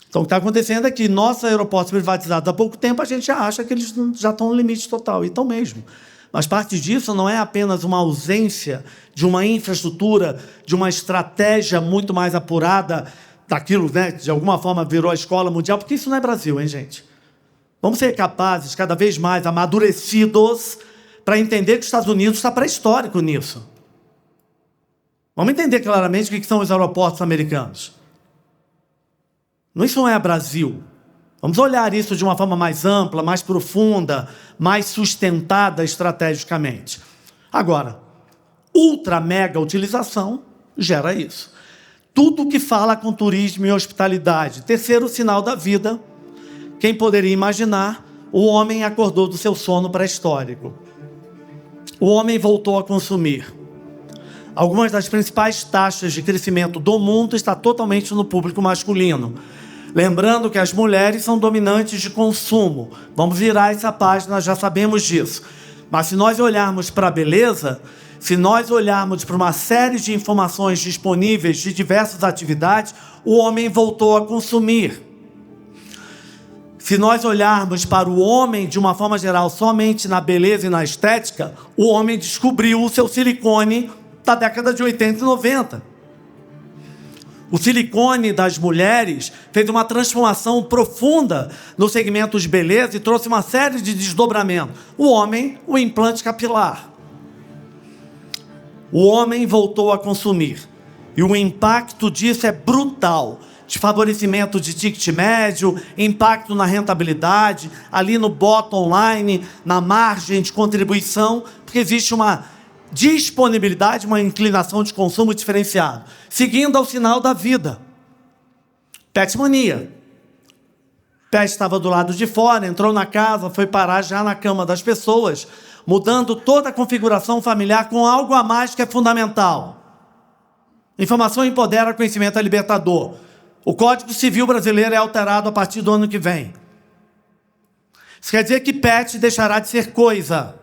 Então, o que está acontecendo é que nossos aeroportos privatizados há pouco tempo, a gente já acha que eles já estão no limite total, e estão mesmo. Mas parte disso não é apenas uma ausência de uma infraestrutura, de uma estratégia muito mais apurada daquilo, né, que de alguma forma virou a escola mundial, porque isso não é Brasil, hein, gente? Vamos ser capazes, cada vez mais amadurecidos, para entender que os Estados Unidos está pré-histórico nisso. Vamos entender claramente o que são os aeroportos americanos. Isso não é Brasil. Vamos olhar isso de uma forma mais ampla, mais profunda, mais sustentada estrategicamente. Agora, ultra mega utilização gera isso. Tudo que fala com turismo e hospitalidade. Terceiro sinal da vida. Quem poderia imaginar? O homem acordou do seu sono pré-histórico. O homem voltou a consumir. Algumas das principais taxas de crescimento do mundo estão totalmente no público masculino. Lembrando que as mulheres são dominantes de consumo. Vamos virar essa página, já sabemos disso. Mas se nós olharmos para a beleza, se nós olharmos para uma série de informações disponíveis de diversas atividades, o homem voltou a consumir. Se nós olharmos para o homem, de uma forma geral, somente na beleza e na estética, o homem descobriu o seu silicone da década de 80 e 90. O silicone das mulheres fez uma transformação profunda no segmento de beleza e trouxe uma série de desdobramentos. O homem, o implante capilar. O homem voltou a consumir. E o impacto disso é brutal. De favorecimento de ticket médio, impacto na rentabilidade, ali no bottom line, na margem de contribuição, porque existe uma disponibilidade, uma inclinação de consumo diferenciado. Seguindo ao sinal da vida. Pet mania. Pet estava do lado de fora, entrou na casa, foi parar já na cama das pessoas, mudando toda a configuração familiar com algo a mais que é fundamental. Informação empodera, conhecimento é libertador. O Código Civil brasileiro é alterado a partir do ano que vem. Isso quer dizer que pet deixará de ser coisa.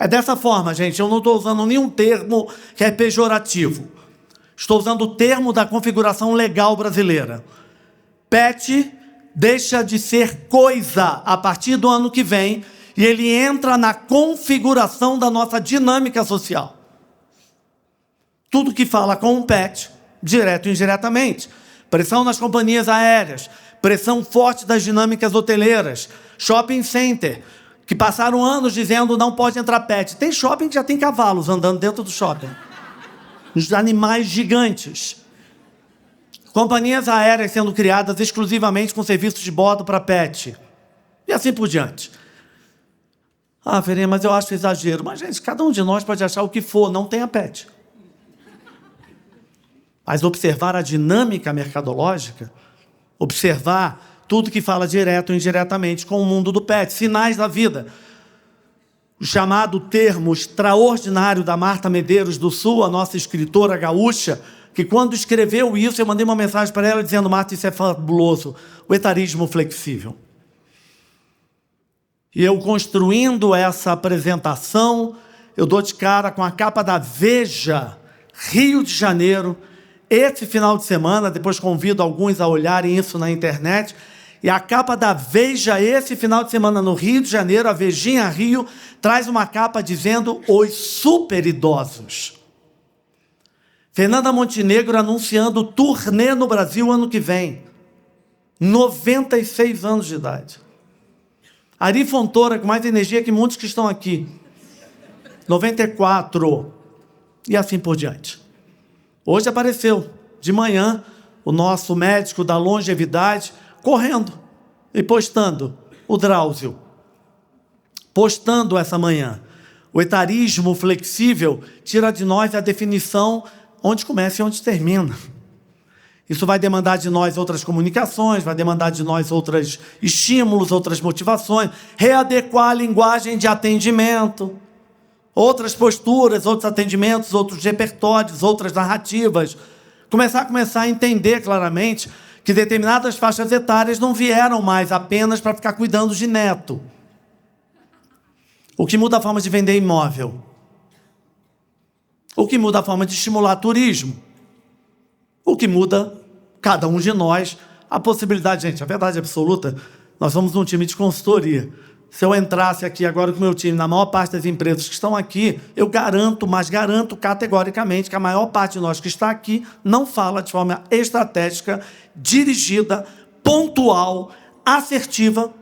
É dessa forma, gente, eu não estou usando nenhum termo que é pejorativo. Estou usando o termo da configuração legal brasileira. Pet deixa de ser coisa a partir do ano que vem e ele entra na configuração da nossa dinâmica social. Tudo que fala com um pet, direto e indiretamente. Pressão nas companhias aéreas, pressão forte das dinâmicas hoteleiras, shopping center, que passaram anos dizendo não pode entrar pet. Tem shopping que já tem cavalos andando dentro do shopping. Os animais gigantes. Companhias aéreas sendo criadas exclusivamente com serviços de bordo para pet. E assim por diante. Ah, Ferinha, mas eu acho exagero. Mas, gente, cada um de nós pode achar o que for, não tenha pet. Mas observar a dinâmica mercadológica, observar tudo que fala direto ou indiretamente com o mundo do pet, sinais da vida. O chamado termo extraordinário da Marta Medeiros do Sul, a nossa escritora gaúcha, que quando escreveu isso, eu mandei uma mensagem para ela dizendo, Marta, isso é fabuloso, o etarismo flexível. E eu construindo essa apresentação, eu dou de cara com a capa da Veja, Rio de Janeiro, esse final de semana, depois convido alguns a olharem isso na internet, e a capa da Veja, esse final de semana no Rio de Janeiro, a Vejinha Rio, traz uma capa dizendo os super idosos. Fernanda Montenegro anunciando turnê no Brasil ano que vem. 96 anos de idade. Ari Fontoura, com mais energia que muitos que estão aqui. 94. E assim por diante. Hoje apareceu, de manhã, o nosso médico da longevidade, correndo e postando o Drauzio. Postando essa manhã. O etarismo flexível tira de nós a definição onde começa e onde termina. Isso vai demandar de nós outras comunicações, vai demandar de nós outros estímulos, outras motivações, readequar a linguagem de atendimento, outras posturas, outros atendimentos, outros repertórios, outras narrativas, começar a entender claramente que determinadas faixas etárias não vieram mais apenas para ficar cuidando de neto. O que muda a forma de vender imóvel. O que muda a forma de estimular turismo. O que muda, cada um de nós, a possibilidade. Gente, a verdade absoluta, nós somos um time de consultoria. Se eu entrasse aqui agora com o meu time, na maior parte das empresas que estão aqui, eu garanto, mas garanto categoricamente que a maior parte de nós que está aqui não fala de forma estratégica, dirigida, pontual, assertiva,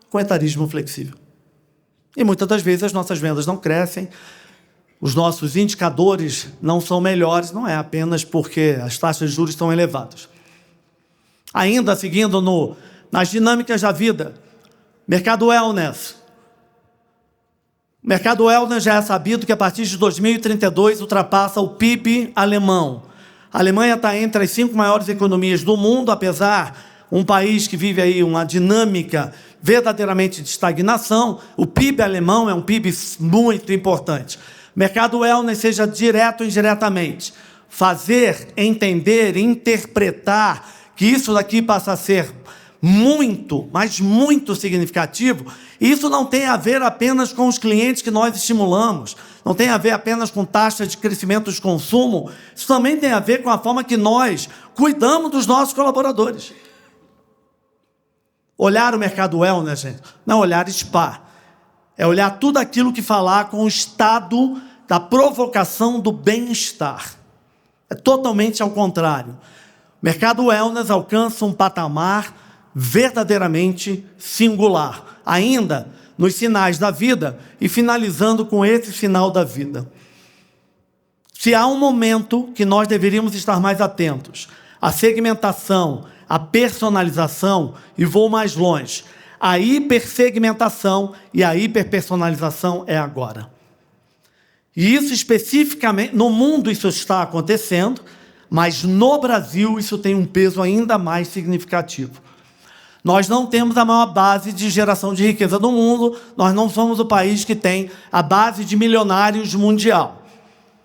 com etarismo flexível. E muitas das vezes as nossas vendas não crescem, os nossos indicadores não são melhores, não é apenas porque as taxas de juros estão elevadas. Ainda seguindo nas dinâmicas da vida, mercado wellness. O mercado wellness já é sabido que a partir de 2032 ultrapassa o PIB alemão. A Alemanha está entre as 5 maiores economias do mundo, apesar um país que vive aí uma dinâmica verdadeiramente de estagnação. O PIB alemão é um PIB muito importante. Mercado wellness, seja direto ou indiretamente, fazer, entender, interpretar que isso daqui passa a ser muito, mas muito significativo. Isso não tem a ver apenas com os clientes que nós estimulamos, não tem a ver apenas com taxa de crescimento de consumo, isso também tem a ver com a forma que nós cuidamos dos nossos colaboradores. Olhar o mercado wellness, gente, não é olhar spa, é olhar tudo aquilo que falar com o estado da provocação do bem-estar. É totalmente ao contrário. O mercado wellness alcança um patamar verdadeiramente singular, ainda nos sinais da vida e finalizando com esse final da vida. Se há um momento que nós deveríamos estar mais atentos, a segmentação, a personalização, e vou mais longe, a hipersegmentação e a hiperpersonalização é agora. E isso especificamente, no mundo isso está acontecendo, mas no Brasil isso tem um peso ainda mais significativo. Nós não temos a maior base de geração de riqueza do mundo, nós não somos o país que tem a base de milionários mundial.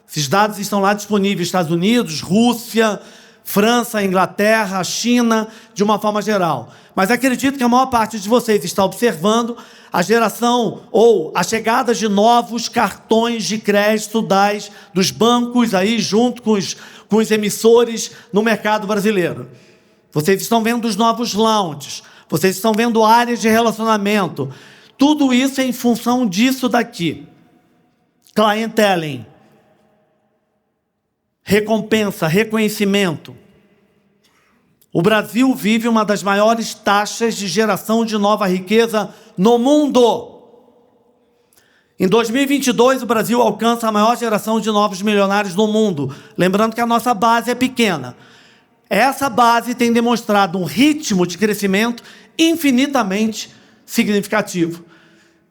Esses dados estão lá disponíveis, Estados Unidos, Rússia, França, Inglaterra, China, de uma forma geral. Mas acredito que a maior parte de vocês está observando a geração ou a chegada de novos cartões de crédito dos bancos aí junto com os emissores no mercado brasileiro. Vocês estão vendo os novos lounges, vocês estão vendo áreas de relacionamento. Tudo isso é em função disso daqui. Clienteling. Recompensa, reconhecimento. O Brasil vive uma das maiores taxas de geração de nova riqueza no mundo. Em 2022, o Brasil alcança a maior geração de novos milionários no mundo. Lembrando que a nossa base é pequena. Essa base tem demonstrado um ritmo de crescimento infinitamente significativo.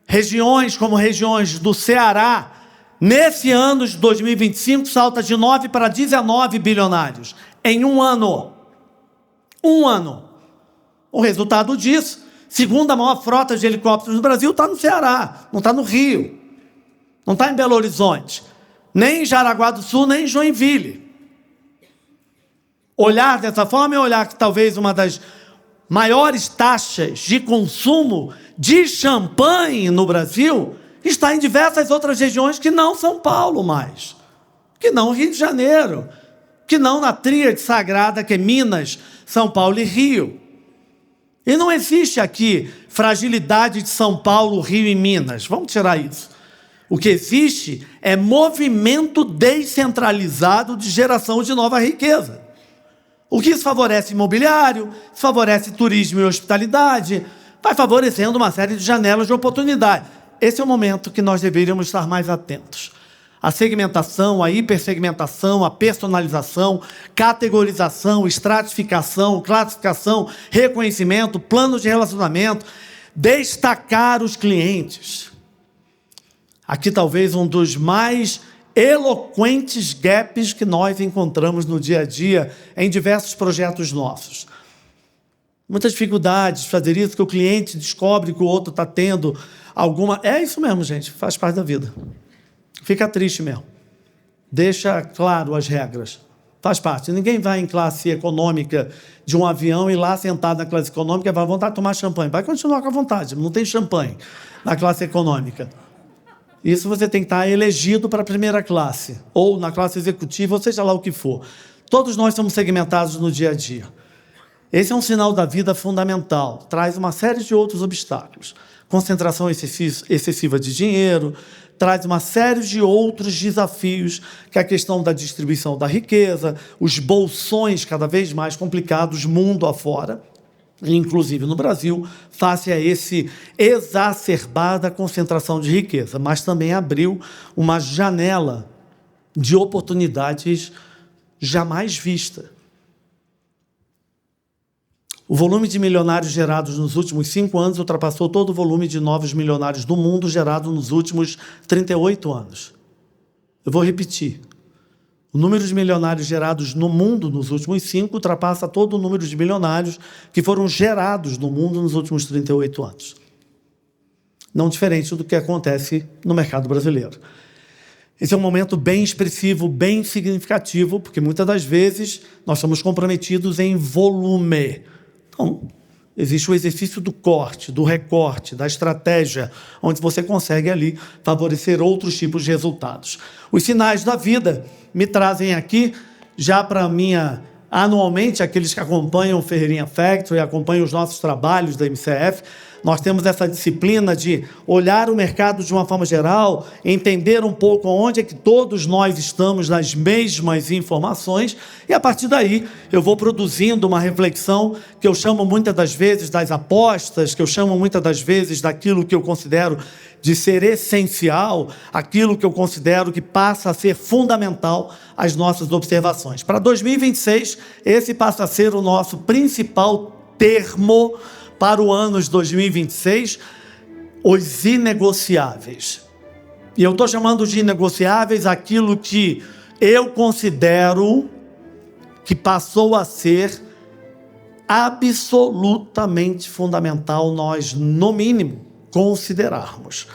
Regiões como regiões do Ceará, nesse ano de 2025, salta de 9 para 19 bilionários em um ano. Um ano. O resultado disso, segunda maior frota de helicópteros no Brasil, está no Ceará, não está no Rio, não está em Belo Horizonte, nem em Jaraguá do Sul, nem em Joinville. Olhar dessa forma é olhar que talvez uma das maiores taxas de consumo de champanhe no Brasil está em diversas outras regiões que não São Paulo mais, que não Rio de Janeiro, que não na tríade sagrada que é Minas, São Paulo e Rio. E não existe aqui fragilidade de São Paulo, Rio e Minas. Vamos tirar isso. O que existe é movimento descentralizado de geração de nova riqueza. O que isso favorece imobiliário, favorece turismo e hospitalidade, vai favorecendo uma série de janelas de oportunidade. Esse é o momento que nós deveríamos estar mais atentos. A segmentação, a hipersegmentação, a personalização, categorização, estratificação, classificação, reconhecimento, planos de relacionamento, destacar os clientes. Aqui talvez um dos mais eloquentes gaps que nós encontramos no dia a dia em diversos projetos nossos. Muitas dificuldades de fazer isso, que o cliente descobre que o outro está tendo alguma... É isso mesmo, gente, faz parte da vida. Fica triste mesmo. Deixa claro as regras. Faz parte. Ninguém vai em classe econômica de um avião e lá sentado na classe econômica vai à vontade de tomar champanhe. Vai continuar com a vontade, não tem champanhe na classe econômica. Isso você tem que estar elegido para a primeira classe, ou na classe executiva, ou seja lá o que for. Todos nós somos segmentados no dia a dia. Esse é um sinal da vida fundamental, traz uma série de outros obstáculos. Concentração excessiva de dinheiro, traz uma série de outros desafios, que é a questão da distribuição da riqueza, os bolsões cada vez mais complicados mundo afora, inclusive no Brasil, face a esse exacerbada concentração de riqueza, mas também abriu uma janela de oportunidades jamais vista. O volume de milionários gerados nos últimos 5 anos ultrapassou todo o volume de novos milionários do mundo gerado nos últimos 38 anos. Eu vou repetir. O número de milionários gerados no mundo nos últimos 5 ultrapassa todo o número de milionários que foram gerados no mundo nos últimos 38 anos. Não diferente do que acontece no mercado brasileiro. Esse é um momento bem expressivo, bem significativo, porque muitas das vezes nós estamos comprometidos em volume. Então, existe o exercício do corte, do recorte, da estratégia, onde você consegue ali favorecer outros tipos de resultados. Os sinais da vida me trazem aqui, já para minha... Anualmente, aqueles que acompanham o Ferreirinha Factory, acompanham os nossos trabalhos da MCF, nós temos essa disciplina de olhar o mercado de uma forma geral, entender um pouco onde é que todos nós estamos nas mesmas informações, e a partir daí eu vou produzindo uma reflexão que eu chamo muitas das vezes das apostas, que eu chamo muitas das vezes daquilo que eu considero de ser essencial, aquilo que eu considero que passa a ser fundamental às nossas observações. Para 2026, esse passa a ser o nosso principal termo para o ano de 2026, os inegociáveis. E eu estou chamando de inegociáveis aquilo que eu considero que passou a ser absolutamente fundamental nós, no mínimo, considerarmos.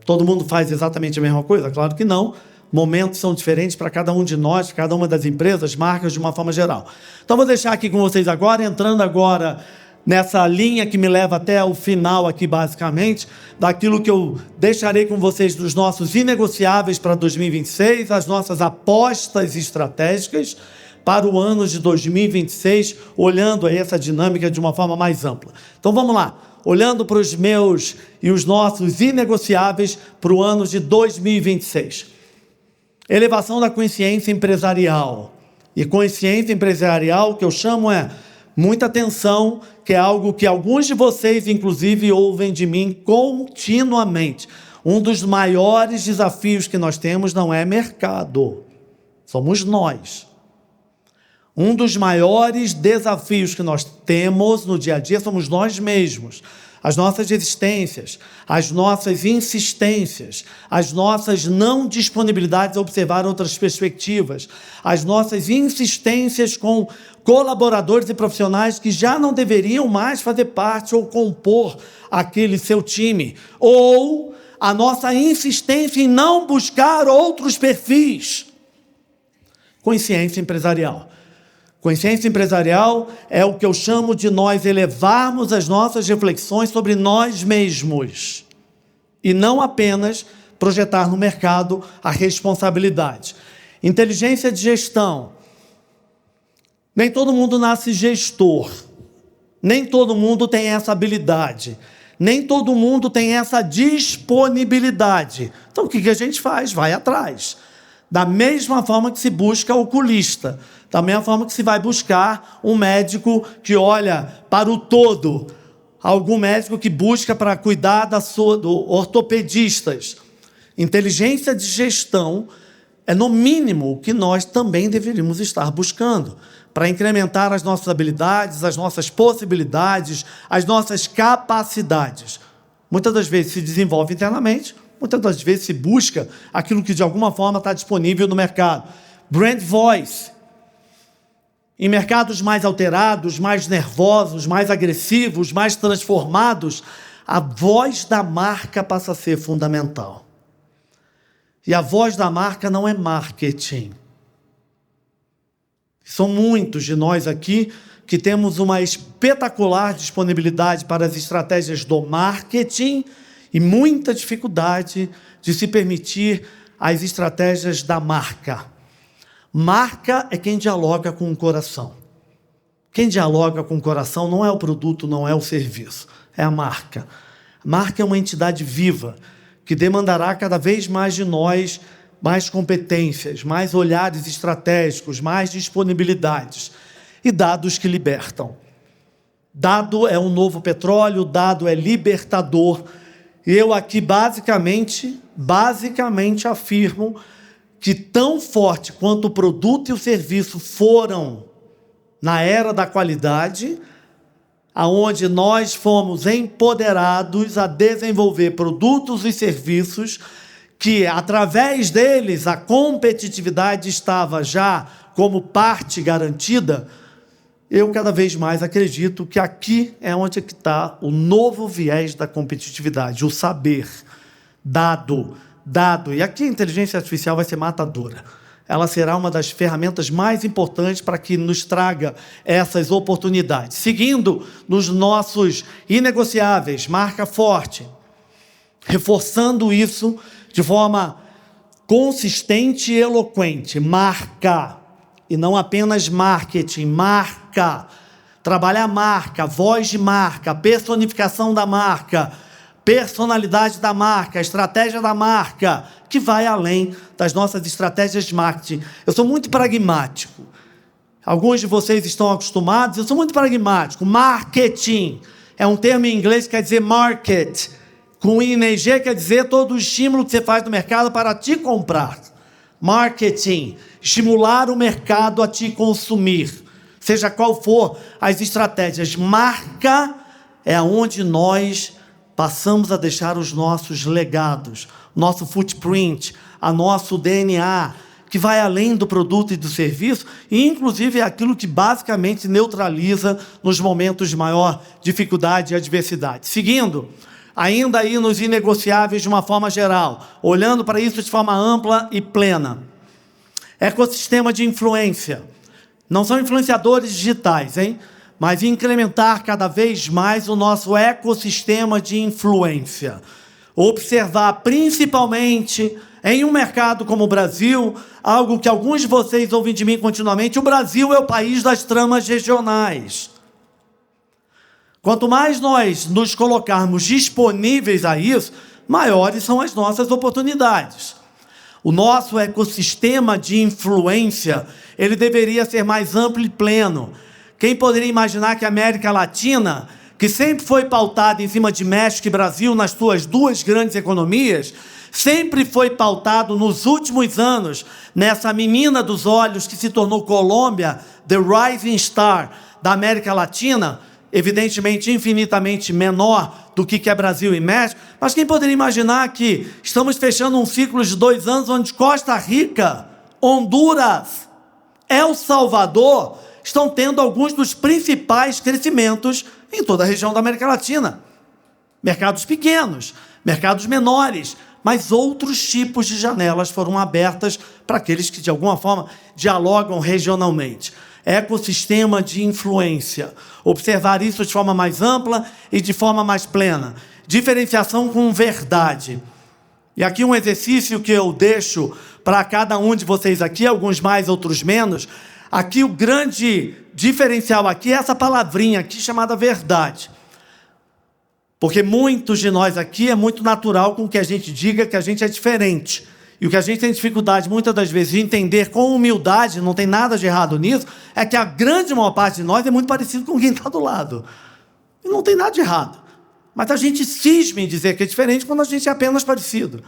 Todo mundo faz exatamente a mesma coisa? Claro que não. Momentos são diferentes para cada um de nós, cada uma das empresas, marcas de uma forma geral. Então vou deixar aqui com vocês agora, entrando agora nessa linha que me leva até o final aqui basicamente, daquilo que eu deixarei com vocês dos nossos inegociáveis para 2026, as nossas apostas estratégicas para o ano de 2026, olhando aí essa dinâmica de uma forma mais ampla. Então vamos lá. Olhando para os meus e os nossos inegociáveis para o ano de 2026. Elevação da consciência empresarial. E consciência empresarial, que eu chamo muita atenção, que é algo que alguns de vocês, inclusive, ouvem de mim continuamente. Um dos maiores desafios que nós temos não é mercado, somos nós. Um dos maiores desafios que nós temos no dia a dia somos nós mesmos. As nossas resistências, as nossas insistências, as nossas não disponibilidades a observar outras perspectivas, as nossas insistências com colaboradores e profissionais que já não deveriam mais fazer parte ou compor aquele seu time, ou a nossa insistência em não buscar outros perfis. Consciência empresarial. Consciência empresarial é o que eu chamo de nós elevarmos as nossas reflexões sobre nós mesmos e não apenas projetar no mercado a responsabilidade. Inteligência de gestão. Nem todo mundo nasce gestor, nem todo mundo tem essa habilidade, nem todo mundo tem essa disponibilidade. Então o que a gente faz? Vai atrás. Da mesma forma que se busca oculista, da mesma forma que se vai buscar um médico que olha para o todo, algum médico que busca para cuidar do ortopedistas. Inteligência de gestão é, no mínimo, o que nós também deveríamos estar buscando para incrementar as nossas habilidades, as nossas possibilidades, as nossas capacidades. Muitas das vezes se desenvolve internamente, muitas das vezes se busca aquilo que de alguma forma está disponível no mercado. Brand voice. Em mercados mais alterados, mais nervosos, mais agressivos, mais transformados, a voz da marca passa a ser fundamental. E a voz da marca não é marketing. São muitos de nós aqui que temos uma espetacular disponibilidade para as estratégias do marketing e muita dificuldade de se permitir as estratégias da marca. Marca é quem dialoga com o coração. Quem dialoga com o coração não é o produto, não é o serviço, é a marca. A marca é uma entidade viva que demandará cada vez mais de nós mais competências, mais olhares estratégicos, mais disponibilidades e dados que libertam. Dado é um novo petróleo, dado é libertador. Eu aqui basicamente afirmo que tão forte quanto o produto e o serviço foram na era da qualidade, aonde nós fomos empoderados a desenvolver produtos e serviços que, através deles, a competitividade estava já como parte garantida. Eu cada vez mais acredito que aqui é onde está o novo viés da competitividade, o saber, dado. E aqui a inteligência artificial vai ser matadora. Ela será uma das ferramentas mais importantes para que nos traga essas oportunidades. Seguindo nos nossos inegociáveis, marca forte, reforçando isso de forma consistente e eloquente. Marca, e não apenas marketing, marca. Trabalhar marca, voz de marca, personificação da marca, personalidade da marca, estratégia da marca, que vai além das nossas estratégias de marketing. Eu sou muito pragmático. Alguns de vocês estão acostumados, eu sou muito pragmático. Marketing é um termo em inglês que quer dizer market. Com ING quer dizer todo o estímulo que você faz no mercado para te comprar. Marketing, estimular o mercado a te consumir. Seja qual for as estratégias. Marca é onde nós passamos a deixar os nossos legados, nosso footprint, a nosso DNA, que vai além do produto e do serviço, e inclusive é aquilo que basicamente neutraliza nos momentos de maior dificuldade e adversidade. Seguindo, ainda aí nos inegociáveis de uma forma geral, olhando para isso de forma ampla e plena. Ecossistema de influência. Não são influenciadores digitais, hein? Mas incrementar cada vez mais o nosso ecossistema de influência. Observar principalmente em um mercado como o Brasil, algo que alguns de vocês ouvem de mim continuamente, o Brasil é o país das tramas regionais. Quanto mais nós nos colocarmos disponíveis a isso, maiores são as nossas oportunidades. O nosso ecossistema de influência, ele deveria ser mais amplo e pleno. Quem poderia imaginar que a América Latina, que sempre foi pautada em cima de México e Brasil nas suas duas grandes economias, sempre foi pautado nos últimos anos nessa menina dos olhos que se tornou Colômbia, the rising star da América Latina, evidentemente infinitamente menor do que é Brasil e México, mas quem poderia imaginar que estamos fechando um ciclo de 2 anos onde Costa Rica, Honduras, El Salvador estão tendo alguns dos principais crescimentos em toda a região da América Latina. Mercados pequenos, mercados menores, mas outros tipos de janelas foram abertas para aqueles que, de alguma forma, dialogam regionalmente. Ecossistema de influência. Observar isso de forma mais ampla e de forma mais plena. Diferenciação com verdade. E aqui um exercício que eu deixo para cada um de vocês aqui, alguns mais, outros menos. Aqui o grande diferencial aqui é essa palavrinha aqui chamada verdade. Porque muitos de nós aqui é muito natural com que a gente diga que a gente é diferente. E o que a gente tem dificuldade, muitas das vezes, de entender com humildade, não tem nada de errado nisso, é que a grande maior parte de nós é muito parecido com quem está do lado. E não tem nada de errado. Mas a gente cisma em dizer que é diferente quando a gente é apenas parecido.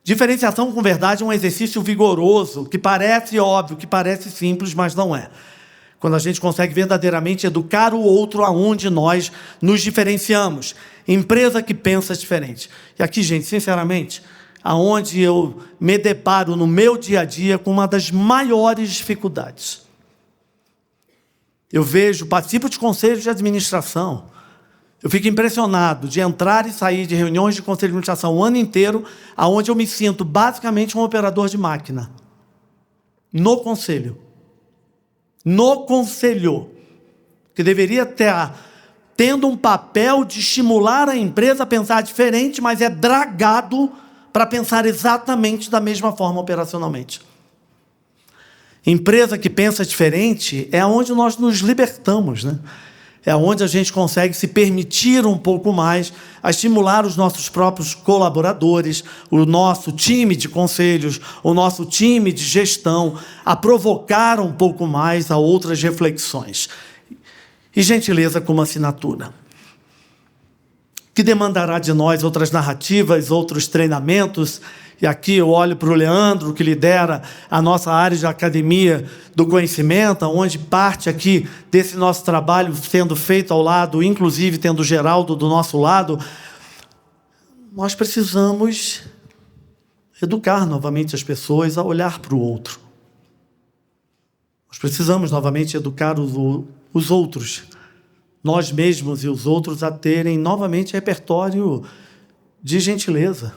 Diferenciação com verdade é um exercício vigoroso, que parece óbvio, que parece simples, mas não é. Quando a gente consegue verdadeiramente educar o outro aonde nós nos diferenciamos. Empresa que pensa diferente. E aqui, gente, sinceramente, aonde eu me deparo no meu dia a dia com uma das maiores dificuldades. Eu participo de conselhos de administração. Eu fico impressionado de entrar e sair de reuniões de conselho de administração o ano inteiro, aonde eu me sinto basicamente um operador de máquina. No conselho. no conselho, que deveria tendo um papel de estimular a empresa a pensar diferente, mas é dragado para pensar exatamente da mesma forma operacionalmente. Empresa que pensa diferente é onde nós nos libertamos, né? É onde a gente consegue se permitir um pouco mais a estimular os nossos próprios colaboradores, o nosso time de conselhos, o nosso time de gestão, a provocar um pouco mais a outras reflexões. E gentileza como assinatura, que demandará de nós outras narrativas, outros treinamentos. E aqui eu olho para o Leandro, que lidera a nossa área de academia do conhecimento, onde parte aqui desse nosso trabalho sendo feito ao lado, inclusive tendo o Geraldo do nosso lado. Nós precisamos educar novamente as pessoas a olhar para o outro. Nós precisamos novamente educar os outros, nós mesmos e os outros, a terem novamente repertório de gentileza,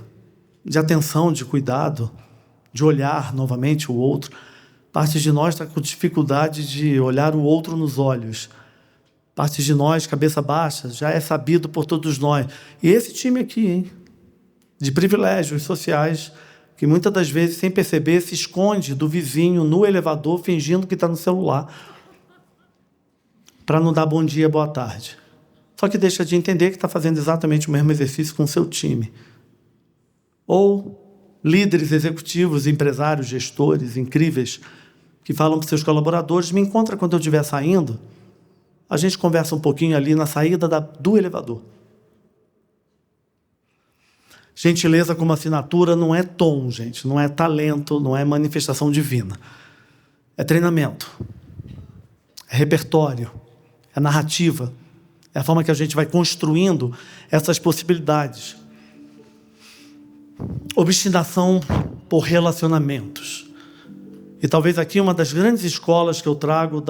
de atenção, de cuidado, de olhar novamente o outro. Parte de nós está com dificuldade de olhar o outro nos olhos. Parte de nós, cabeça baixa, já é sabido por todos nós. E esse time aqui, hein, de privilégios sociais, que muitas das vezes, sem perceber, se esconde do vizinho no elevador, fingindo que está no celular, para não dar bom dia, boa tarde. Só que deixa de entender que está fazendo exatamente o mesmo exercício com o seu time. Ou líderes executivos, empresários, gestores incríveis, que falam para seus colaboradores: me encontra quando eu estiver saindo, a gente conversa um pouquinho ali na saída do elevador. Gentileza como assinatura não é tom, gente, não é talento, não é manifestação divina. É treinamento, é repertório, é narrativa, é a forma que a gente vai construindo essas possibilidades. Obstinação por relacionamentos. E talvez aqui uma das grandes escolas que eu trago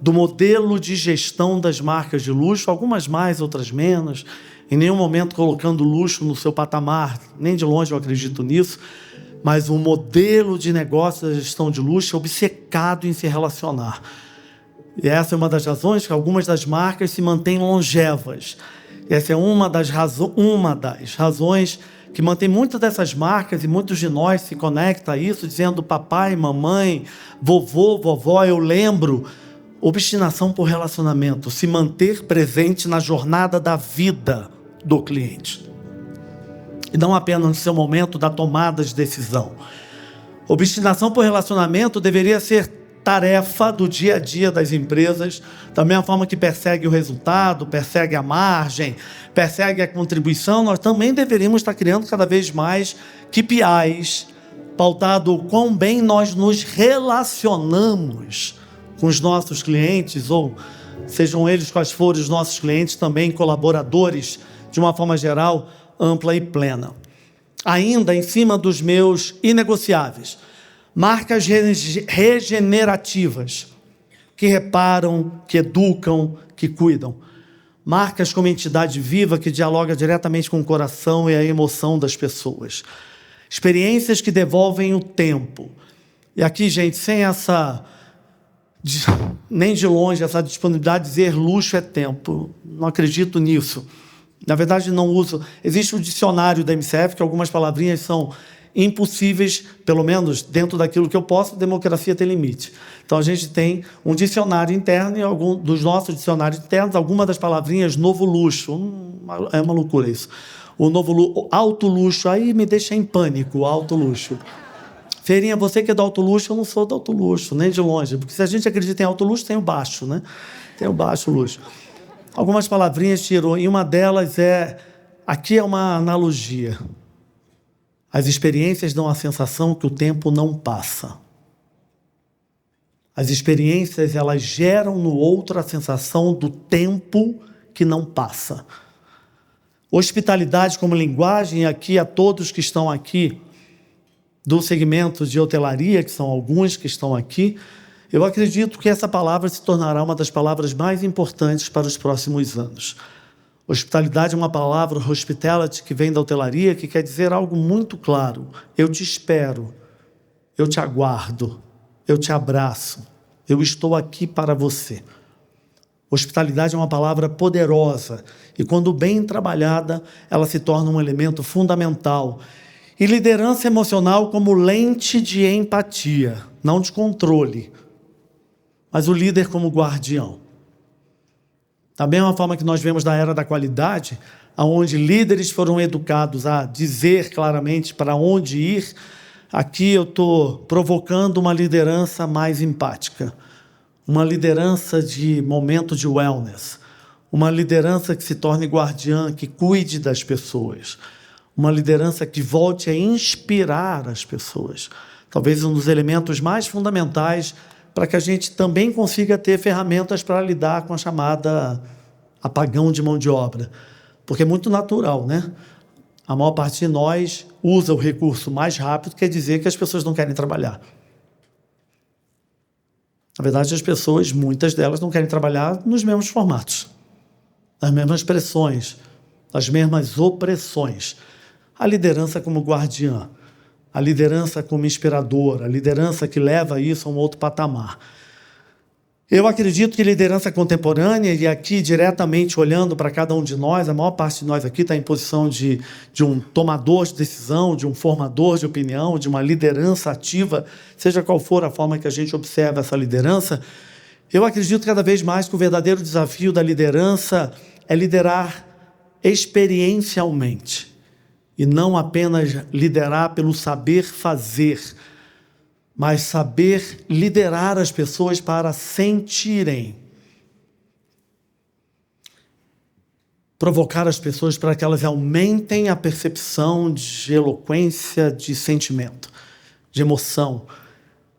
do modelo de gestão das marcas de luxo, algumas mais, outras menos, em nenhum momento colocando luxo no seu patamar, nem de longe eu acredito nisso, mas o modelo de negócio da gestão de luxo é obcecado em se relacionar. E essa é uma das razões que algumas das marcas se mantêm longevas. Essa é uma das razões que mantém muitas dessas marcas, e muitos de nós se conectam a isso, dizendo papai, mamãe, vovô, vovó, eu lembro. Obstinação por relacionamento, se manter presente na jornada da vida do cliente. E não apenas no seu momento da tomada de decisão. Obstinação por relacionamento deveria ser tarefa do dia a dia das empresas, da mesma forma que persegue o resultado, persegue a margem, persegue a contribuição. Nós também deveríamos estar criando cada vez mais KPIs, pautado o quão bem nós nos relacionamos com os nossos clientes, ou sejam eles quais forem os nossos clientes, também colaboradores, de uma forma geral, ampla e plena. Ainda em cima dos meus inegociáveis, marcas regenerativas, que reparam, que educam, que cuidam. Marcas como entidade viva que dialoga diretamente com o coração e a emoção das pessoas. Experiências que devolvem o tempo. E aqui, gente, sem nem de longe essa disponibilidade de dizer luxo é tempo. Não acredito nisso. Na verdade, não uso. Existe o dicionário da MCF, que algumas palavrinhas são impossíveis, pelo menos dentro daquilo que eu posso. Democracia tem limite. Então a gente tem um dicionário interno, e dos nossos dicionários internos, algumas das palavrinhas novo luxo. É uma loucura isso. O novo luxo, alto luxo, aí me deixa em pânico, alto luxo. Feirinha, você que é do alto luxo, eu não sou do alto luxo, nem de longe. Porque se a gente acredita em alto luxo, tem o baixo, né? Tem o baixo luxo. Algumas palavrinhas tirou, e uma delas aqui é uma analogia. As experiências dão a sensação que o tempo não passa. As experiências, elas geram no outro a sensação do tempo que não passa. Hospitalidade como linguagem, aqui a todos que estão aqui, do segmento de hotelaria, que são alguns que estão aqui, eu acredito que essa palavra se tornará uma das palavras mais importantes para os próximos anos. Hospitalidade é uma palavra, hospitality, que vem da hotelaria, que quer dizer algo muito claro. Eu te espero, eu te aguardo, eu te abraço, Eu estou aqui para você. Hospitalidade é uma palavra poderosa e, quando bem trabalhada, ela se torna um elemento fundamental. E liderança emocional como lente de empatia, não de controle, mas o líder como guardião. Da mesma forma que nós vemos na era da qualidade, onde líderes foram educados a dizer claramente para onde ir, aqui eu estou provocando uma liderança mais empática, uma liderança de momento de wellness, uma liderança que se torne guardiã, que cuide das pessoas, uma liderança que volte a inspirar as pessoas. Talvez um dos elementos mais fundamentais para que a gente também consiga ter ferramentas para lidar com a chamada apagão de mão de obra. Porque é muito natural, né? A maior parte de nós usa o recurso mais rápido, quer dizer que as pessoas não querem trabalhar. Na verdade, as pessoas, muitas delas, não querem trabalhar nos mesmos formatos, nas mesmas pressões, nas mesmas opressões. A liderança como guardiã, a liderança como inspiradora, a liderança que leva isso a um outro patamar. Eu acredito que liderança contemporânea, e aqui diretamente olhando para cada um de nós, a maior parte de nós aqui está em posição de um tomador de decisão, de um formador de opinião, de uma liderança ativa, seja qual for a forma que a gente observa essa liderança. Eu acredito cada vez mais que o verdadeiro desafio da liderança é liderar experiencialmente e não apenas liderar pelo saber fazer, mas saber liderar as pessoas para sentirem. Provocar as pessoas para que elas aumentem a percepção de eloquência, de sentimento, de emoção.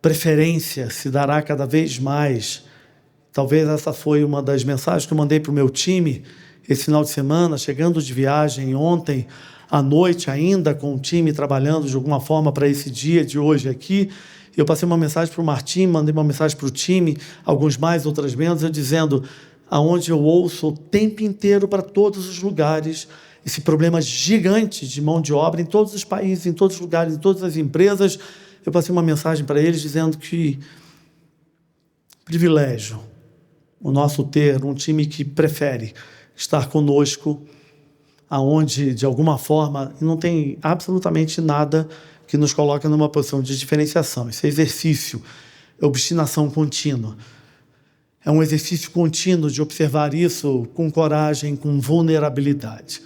Preferência se dará cada vez mais. Talvez essa foi uma das mensagens que eu mandei para o meu time esse final de semana, chegando de viagem ontem à noite ainda, com o time trabalhando de alguma forma para esse dia de hoje aqui. Eu passei uma mensagem para o Martim, mandei uma mensagem para o time, alguns mais, outras menos, eu dizendo, aonde eu ouço o tempo inteiro para todos os lugares, esse problema gigante de mão de obra em todos os países, em todos os lugares, em todas as empresas. Eu passei uma mensagem para eles dizendo que privilégio o nosso ter um time que prefere estar conosco, aonde, de alguma forma, não tem absolutamente nada que nos coloca numa posição de diferenciação. Esse é exercício, é obstinação contínua. É um exercício contínuo de observar isso com coragem, com vulnerabilidade.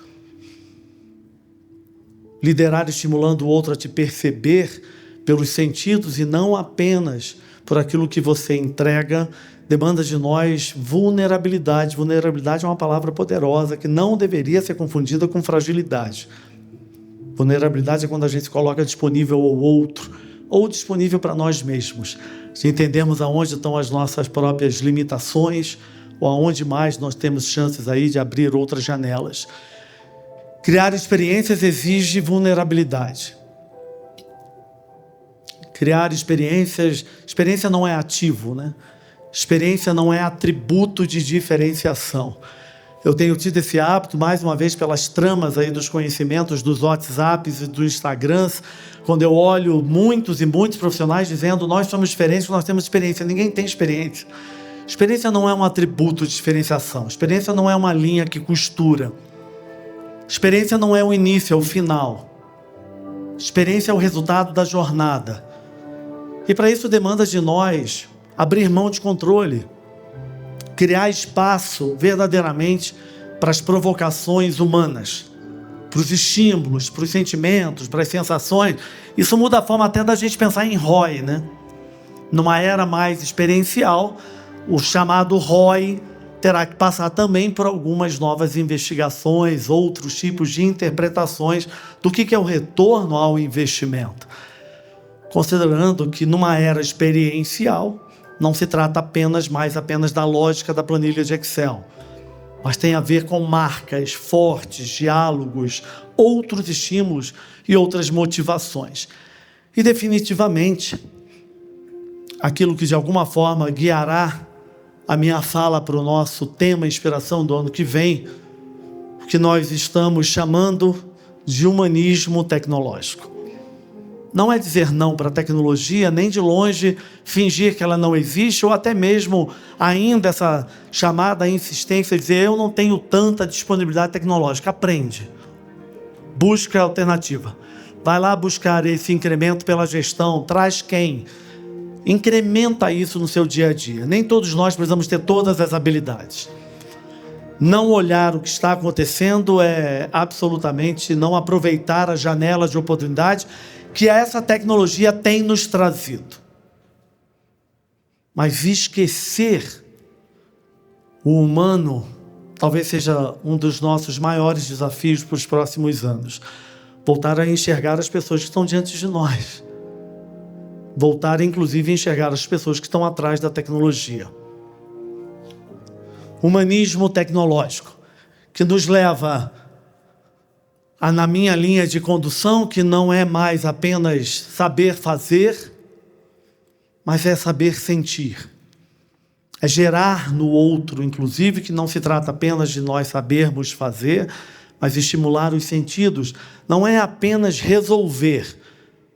Liderar estimulando o outro a te perceber pelos sentidos e não apenas por aquilo que você entrega, demanda de nós vulnerabilidade. Vulnerabilidade é uma palavra poderosa que não deveria ser confundida com fragilidade. Vulnerabilidade é quando a gente se coloca disponível ao outro ou disponível para nós mesmos. De entendermos aonde estão as nossas próprias limitações ou aonde mais nós temos chances aí de abrir outras janelas. Criar experiências exige vulnerabilidade. Criar experiências... Experiência não é ativo, né? Experiência não é atributo de diferenciação. Eu tenho tido esse hábito, mais uma vez, pelas tramas aí dos conhecimentos dos WhatsApps e dos Instagrams, quando eu olho muitos e muitos profissionais dizendo nós somos diferentes, nós temos experiência. Ninguém tem experiência. Experiência não é um atributo de diferenciação. Experiência não é uma linha que costura. Experiência não é o início, é o final. Experiência é o resultado da jornada. E para isso demanda de nós abrir mão de controle, criar espaço verdadeiramente para as provocações humanas, para os estímulos, para os sentimentos, para as sensações. Isso muda a forma até da gente pensar em ROI, né? Numa era mais experiencial, o chamado ROI terá que passar também por algumas novas investigações, outros tipos de interpretações do que é o retorno ao investimento. Considerando que numa era experiencial, não se trata apenas da lógica da planilha de Excel, mas tem a ver com marcas fortes, diálogos, outros estímulos e outras motivações. E definitivamente, aquilo que de alguma forma guiará a minha fala para o nosso tema Inspiração do ano que vem, o que nós estamos chamando de humanismo tecnológico. não é dizer não para a tecnologia, nem de longe fingir que ela não existe, ou até mesmo ainda essa chamada insistência de dizer eu não tenho tanta disponibilidade tecnológica. Aprende. Busca a alternativa. Vai lá buscar esse incremento pela gestão. Traz quem? Incrementa isso no seu dia a dia. Nem todos nós precisamos ter todas as habilidades. Não olhar o que está acontecendo é absolutamente não aproveitar as janelas de oportunidade que essa tecnologia tem nos trazido. Mas esquecer o humano talvez seja um dos nossos maiores desafios para os próximos anos. Voltar a enxergar as pessoas que estão diante de nós. Voltar, inclusive, a enxergar as pessoas que estão atrás da tecnologia. Humanismo tecnológico, que nos leva na minha linha de condução, que não é mais apenas saber fazer, mas é saber sentir. É gerar no outro, inclusive, que não se trata apenas de nós sabermos fazer, mas estimular os sentidos. Não é apenas resolver,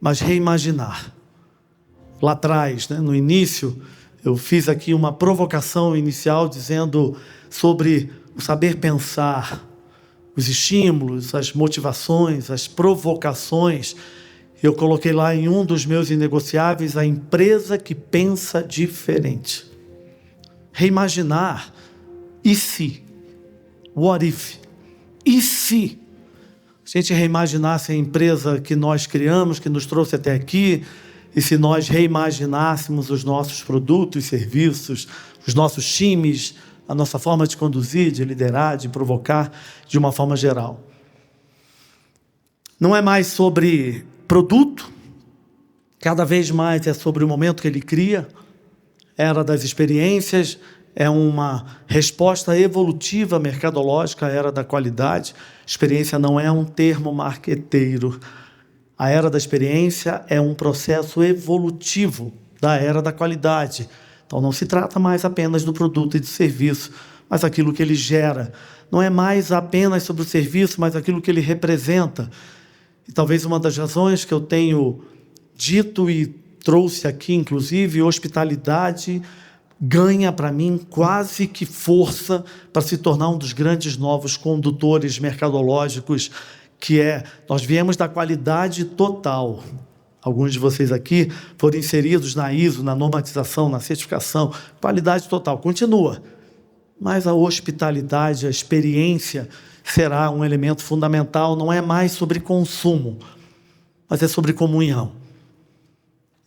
mas reimaginar. Lá atrás, no início, eu fiz aqui uma provocação inicial dizendo sobre o saber pensar, os estímulos, as motivações, as provocações. Eu coloquei lá em um dos meus inegociáveis a empresa que pensa diferente. Reimaginar. E se? What if? E se a gente reimaginasse a empresa que nós criamos, que nos trouxe até aqui, e se nós reimaginássemos os nossos produtos, serviços, os nossos times, a nossa forma de conduzir, de liderar, de provocar, de uma forma geral. Não é mais sobre produto, cada vez mais é sobre o momento que ele cria. Era das experiências, é uma resposta evolutiva mercadológica à era da qualidade. Experiência não é um termo marqueteiro. A era da experiência é um processo evolutivo da era da qualidade. Então não se trata mais apenas do produto e do serviço, mas aquilo que ele gera. Não é mais apenas sobre o serviço, mas aquilo que ele representa. E talvez uma das razões que eu tenho dito e trouxe aqui, inclusive, hospitalidade ganha para mim quase que força para se tornar um dos grandes novos condutores mercadológicos, que é, nós viemos da qualidade total. Alguns de vocês aqui foram inseridos na ISO, na normatização, na certificação. Qualidade total, continua. Mas a hospitalidade, a experiência, será um elemento fundamental. Não é mais sobre consumo, mas é sobre comunhão.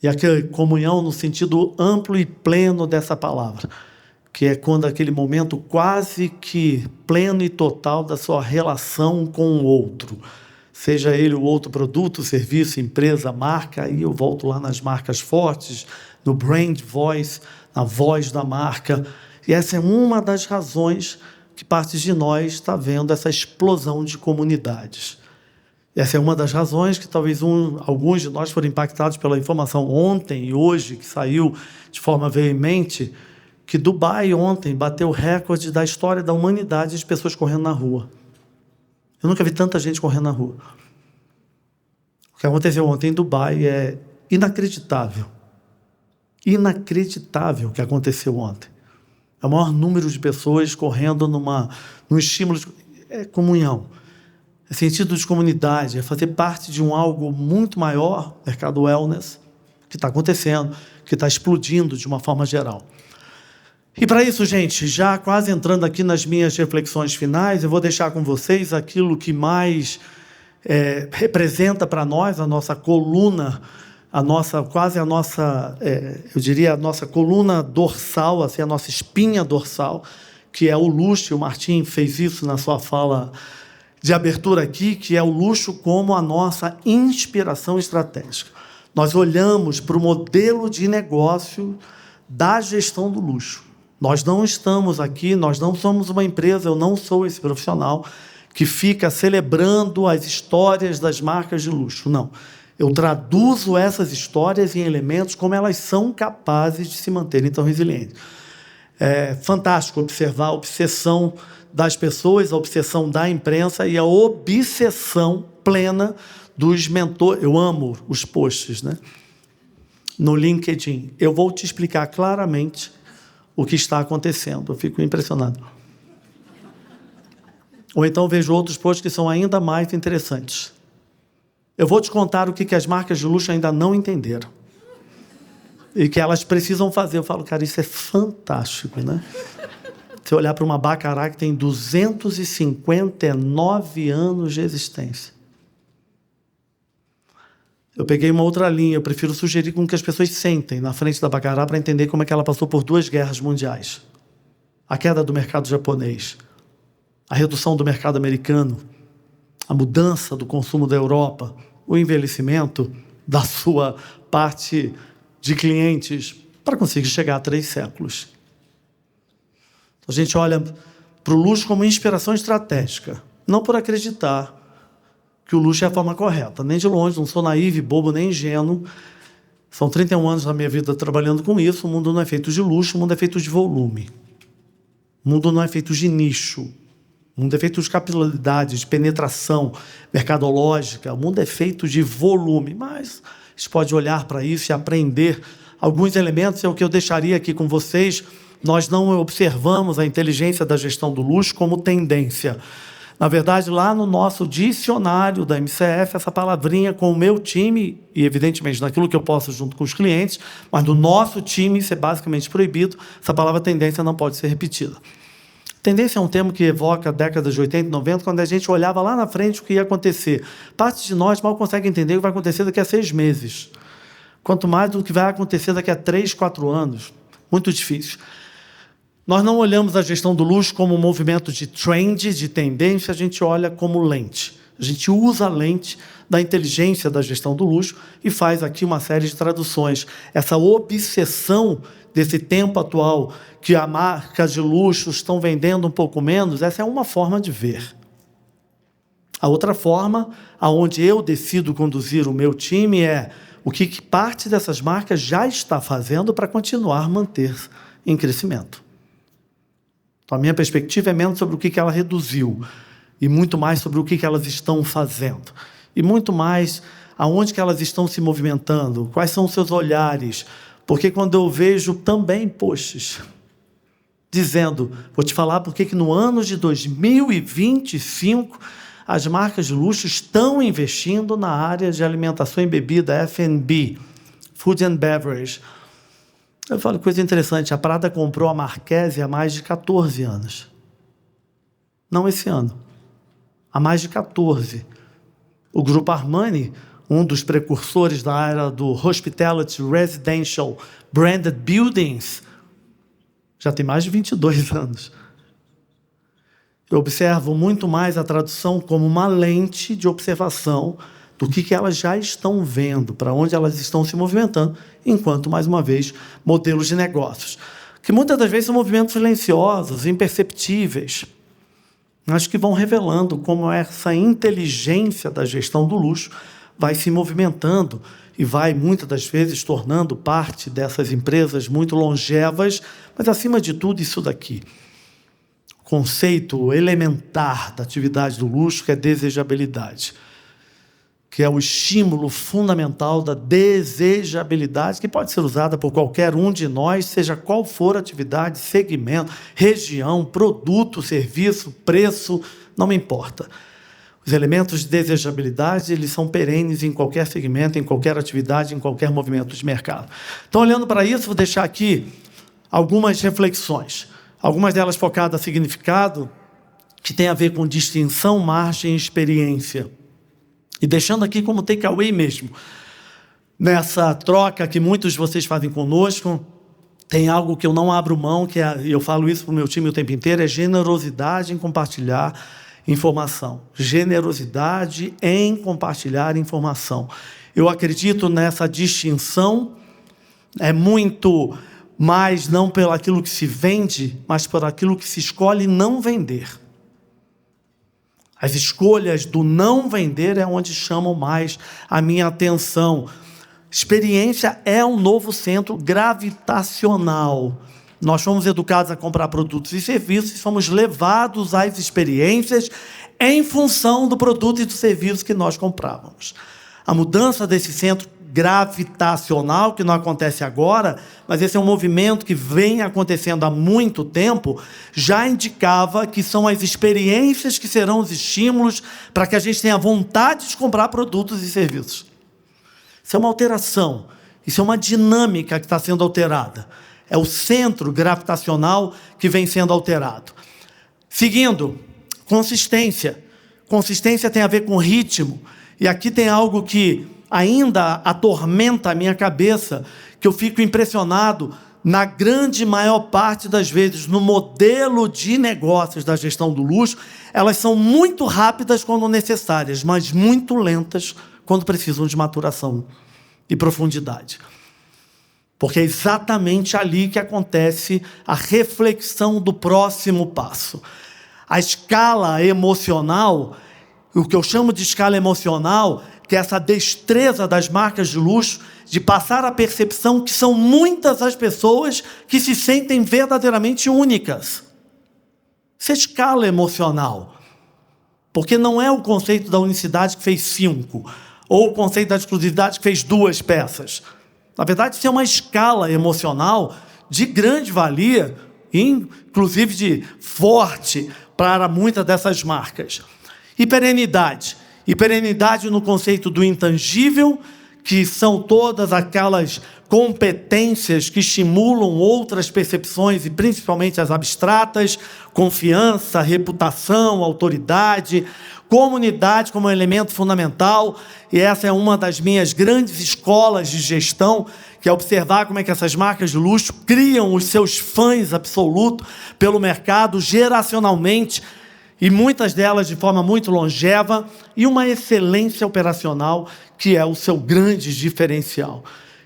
E aqui, comunhão no sentido amplo e pleno dessa palavra, que é quando aquele momento quase que pleno e total da sua relação com o outro. Seja ele o outro produto, serviço, empresa, marca, aí eu volto lá nas marcas fortes, no brand voice, na voz da marca. E essa é uma das razões que parte de nós está vendo essa explosão de comunidades. Essa é uma das razões que talvez alguns de nós foram impactados pela informação ontem e hoje, que saiu de forma veemente, que Dubai ontem bateu o recorde da história da humanidade de pessoas correndo na rua. Eu nunca vi tanta gente correndo na rua. O que aconteceu ontem em Dubai é inacreditável. Inacreditável o que aconteceu ontem. É o maior número de pessoas correndo num estímulo de comunhão. É sentido de comunidade, é fazer parte de algo muito maior, mercado wellness, que está acontecendo, que está explodindo de uma forma geral. E para isso, gente, já quase entrando aqui nas minhas reflexões finais, eu vou deixar com vocês aquilo que mais representa para nós a nossa coluna, eu diria a nossa coluna dorsal, assim, a nossa espinha dorsal, que é o luxo. O Martim fez isso na sua fala de abertura aqui, que é o luxo como a nossa inspiração estratégica. Nós olhamos para o modelo de negócio da gestão do luxo. Nós não estamos aqui, nós não somos uma empresa, eu não sou esse profissional que fica celebrando as histórias das marcas de luxo, não. Eu traduzo essas histórias em elementos como elas são capazes de se manterem tão resilientes. É fantástico observar a obsessão das pessoas, a obsessão da imprensa e a obsessão plena dos mentores. Eu amo os posts, né? No LinkedIn. Eu vou te explicar claramente o que está acontecendo. Eu fico impressionado. Ou então vejo outros posts que são ainda mais interessantes. Eu vou te contar o que as marcas de luxo ainda não entenderam. E que elas precisam fazer. Eu falo, cara, isso é fantástico, né? Você olhar para uma Baccarat que tem 259 anos de existência. Eu peguei uma outra linha, eu prefiro sugerir com que as pessoas sentem na frente da Baccarat para entender como é que ela passou por 2 guerras mundiais. A queda do mercado japonês, a redução do mercado americano, a mudança do consumo da Europa, o envelhecimento da sua parte de clientes para conseguir chegar a 3 séculos. A gente olha para o luxo como inspiração estratégica, não por acreditar que o luxo é a forma correta. Nem de longe, não sou naíve, bobo, nem ingênuo. São 31 anos da minha vida trabalhando com isso. O mundo não é feito de luxo, o mundo é feito de volume. O mundo não é feito de nicho. O mundo é feito de capilaridade, de penetração mercadológica. O mundo é feito de volume. Mas a gente pode olhar para isso e aprender alguns elementos. É o que eu deixaria aqui com vocês. Nós não observamos a inteligência da gestão do luxo como tendência. Na verdade, lá no nosso dicionário da MCF, essa palavrinha com o meu time, e evidentemente naquilo que eu posso junto com os clientes, mas no nosso time isso é basicamente proibido, essa palavra tendência não pode ser repetida. Tendência é um termo que evoca décadas de 80 e 90, quando a gente olhava lá na frente o que ia acontecer. Parte de nós mal consegue entender o que vai acontecer daqui a 6 meses. Quanto mais do que vai acontecer daqui a 3, 4 anos. Muito difícil. Nós não olhamos a gestão do luxo como um movimento de trend, de tendência, a gente olha como lente. A gente usa a lente da inteligência da gestão do luxo e faz aqui uma série de traduções. Essa obsessão desse tempo atual, que as marcas de luxo estão vendendo um pouco menos, essa é uma forma de ver. A outra forma, aonde eu decido conduzir o meu time, é o que parte dessas marcas já está fazendo para continuar a manter em crescimento. Então, a minha perspectiva é menos sobre o que ela reduziu e muito mais sobre o que elas estão fazendo. E muito mais aonde que elas estão se movimentando, quais são os seus olhares. Porque quando eu vejo também posts dizendo, vou te falar porque que no ano de 2025 as marcas de luxo estão investindo na área de alimentação e bebida, F&B, Food and Beverage. Eu falo coisa interessante, a Prada comprou a Marquese há mais de 14 anos. Não esse ano, há mais de 14. O Grupo Armani, um dos precursores da área do Hospitality Residential Branded Buildings, já tem mais de 22 anos. Eu observo muito mais a tradução como uma lente de observação do que elas já estão vendo, para onde elas estão se movimentando, enquanto, mais uma vez, modelos de negócios, que muitas das vezes são movimentos silenciosos, imperceptíveis, mas que vão revelando como essa inteligência da gestão do luxo vai se movimentando e vai, muitas das vezes, tornando parte dessas empresas muito longevas, mas, acima de tudo, isso daqui. O conceito elementar da atividade do luxo, que é desejabilidade, que é o estímulo fundamental da desejabilidade, que pode ser usada por qualquer um de nós, seja qual for a atividade, segmento, região, produto, serviço, preço, não me importa. Os elementos de desejabilidade, eles são perenes em qualquer segmento, em qualquer atividade, em qualquer movimento de mercado. Então, olhando para isso, vou deixar aqui algumas reflexões. Algumas delas focadas em significado, que tem a ver com distinção, margem e experiência. E deixando aqui como takeaway mesmo, nessa troca que muitos de vocês fazem conosco, tem algo que eu não abro mão, e eu falo isso para o meu time o tempo inteiro, é generosidade em compartilhar informação. Generosidade em compartilhar informação. Eu acredito nessa distinção, é muito mais não pelo aquilo que se vende, mas por aquilo que se escolhe não vender. As escolhas do não vender é onde chamam mais a minha atenção. Experiência é um novo centro gravitacional. Nós fomos educados a comprar produtos e serviços, fomos levados às experiências. em função do produto e do serviço que nós comprávamos. A mudança desse centro gravitacional, que não acontece agora, mas esse é um movimento que vem acontecendo há muito tempo, já indicava que são as experiências que serão os estímulos para que a gente tenha vontade de comprar produtos e serviços. Isso é uma alteração, isso é uma dinâmica que está sendo alterada. É o centro gravitacional que vem sendo alterado. Seguindo, consistência. Consistência tem a ver com ritmo. E aqui tem algo que ainda atormenta a minha cabeça, que eu fico impressionado, na grande maior parte das vezes, no modelo de negócios da gestão do luxo, elas são muito rápidas quando necessárias, mas muito lentas quando precisam de maturação e profundidade. Porque é exatamente ali que acontece a reflexão do próximo passo. A escala emocional, o que eu chamo de escala emocional, que é essa destreza das marcas de luxo de passar a percepção que são muitas as pessoas que se sentem verdadeiramente únicas. Isso é escala emocional. Porque não é o conceito da unicidade que fez 5, ou o conceito da exclusividade que fez 2 peças. Na verdade, isso é uma escala emocional de grande valia, inclusive de forte para muitas dessas marcas. E perenidade. E perenidade no conceito do intangível, que são todas aquelas competências que estimulam outras percepções, e principalmente as abstratas, confiança, reputação, autoridade, comunidade como elemento fundamental, e essa é uma das minhas grandes escolas de gestão, que é observar como é que essas marcas de luxo criam os seus fãs absolutos pelo mercado, geracionalmente, e muitas delas de forma muito longeva, e uma excelência operacional, que é o seu grande diferencial.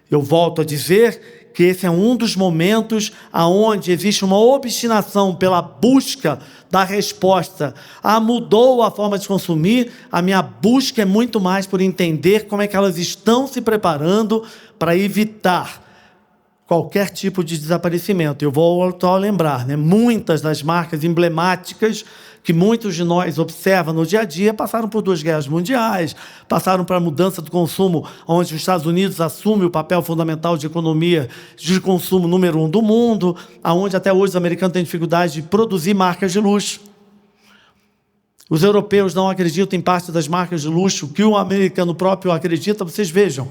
Eu volto a dizer que esse é um dos momentos onde existe uma obstinação pela busca da resposta. Mudou a forma de consumir, a minha busca é muito mais por entender como é que elas estão se preparando para evitar qualquer tipo de desaparecimento. Eu vou voltar a lembrar, muitas das marcas emblemáticas que muitos de nós observam no dia a dia passaram por 2 guerras mundiais, passaram para a mudança do consumo, onde os Estados Unidos assumem o papel fundamental de economia de consumo número 1 do mundo, onde até hoje os americanos têm dificuldade de produzir marcas de luxo. Os europeus não acreditam em parte das marcas de luxo, que o americano próprio acredita, vocês vejam.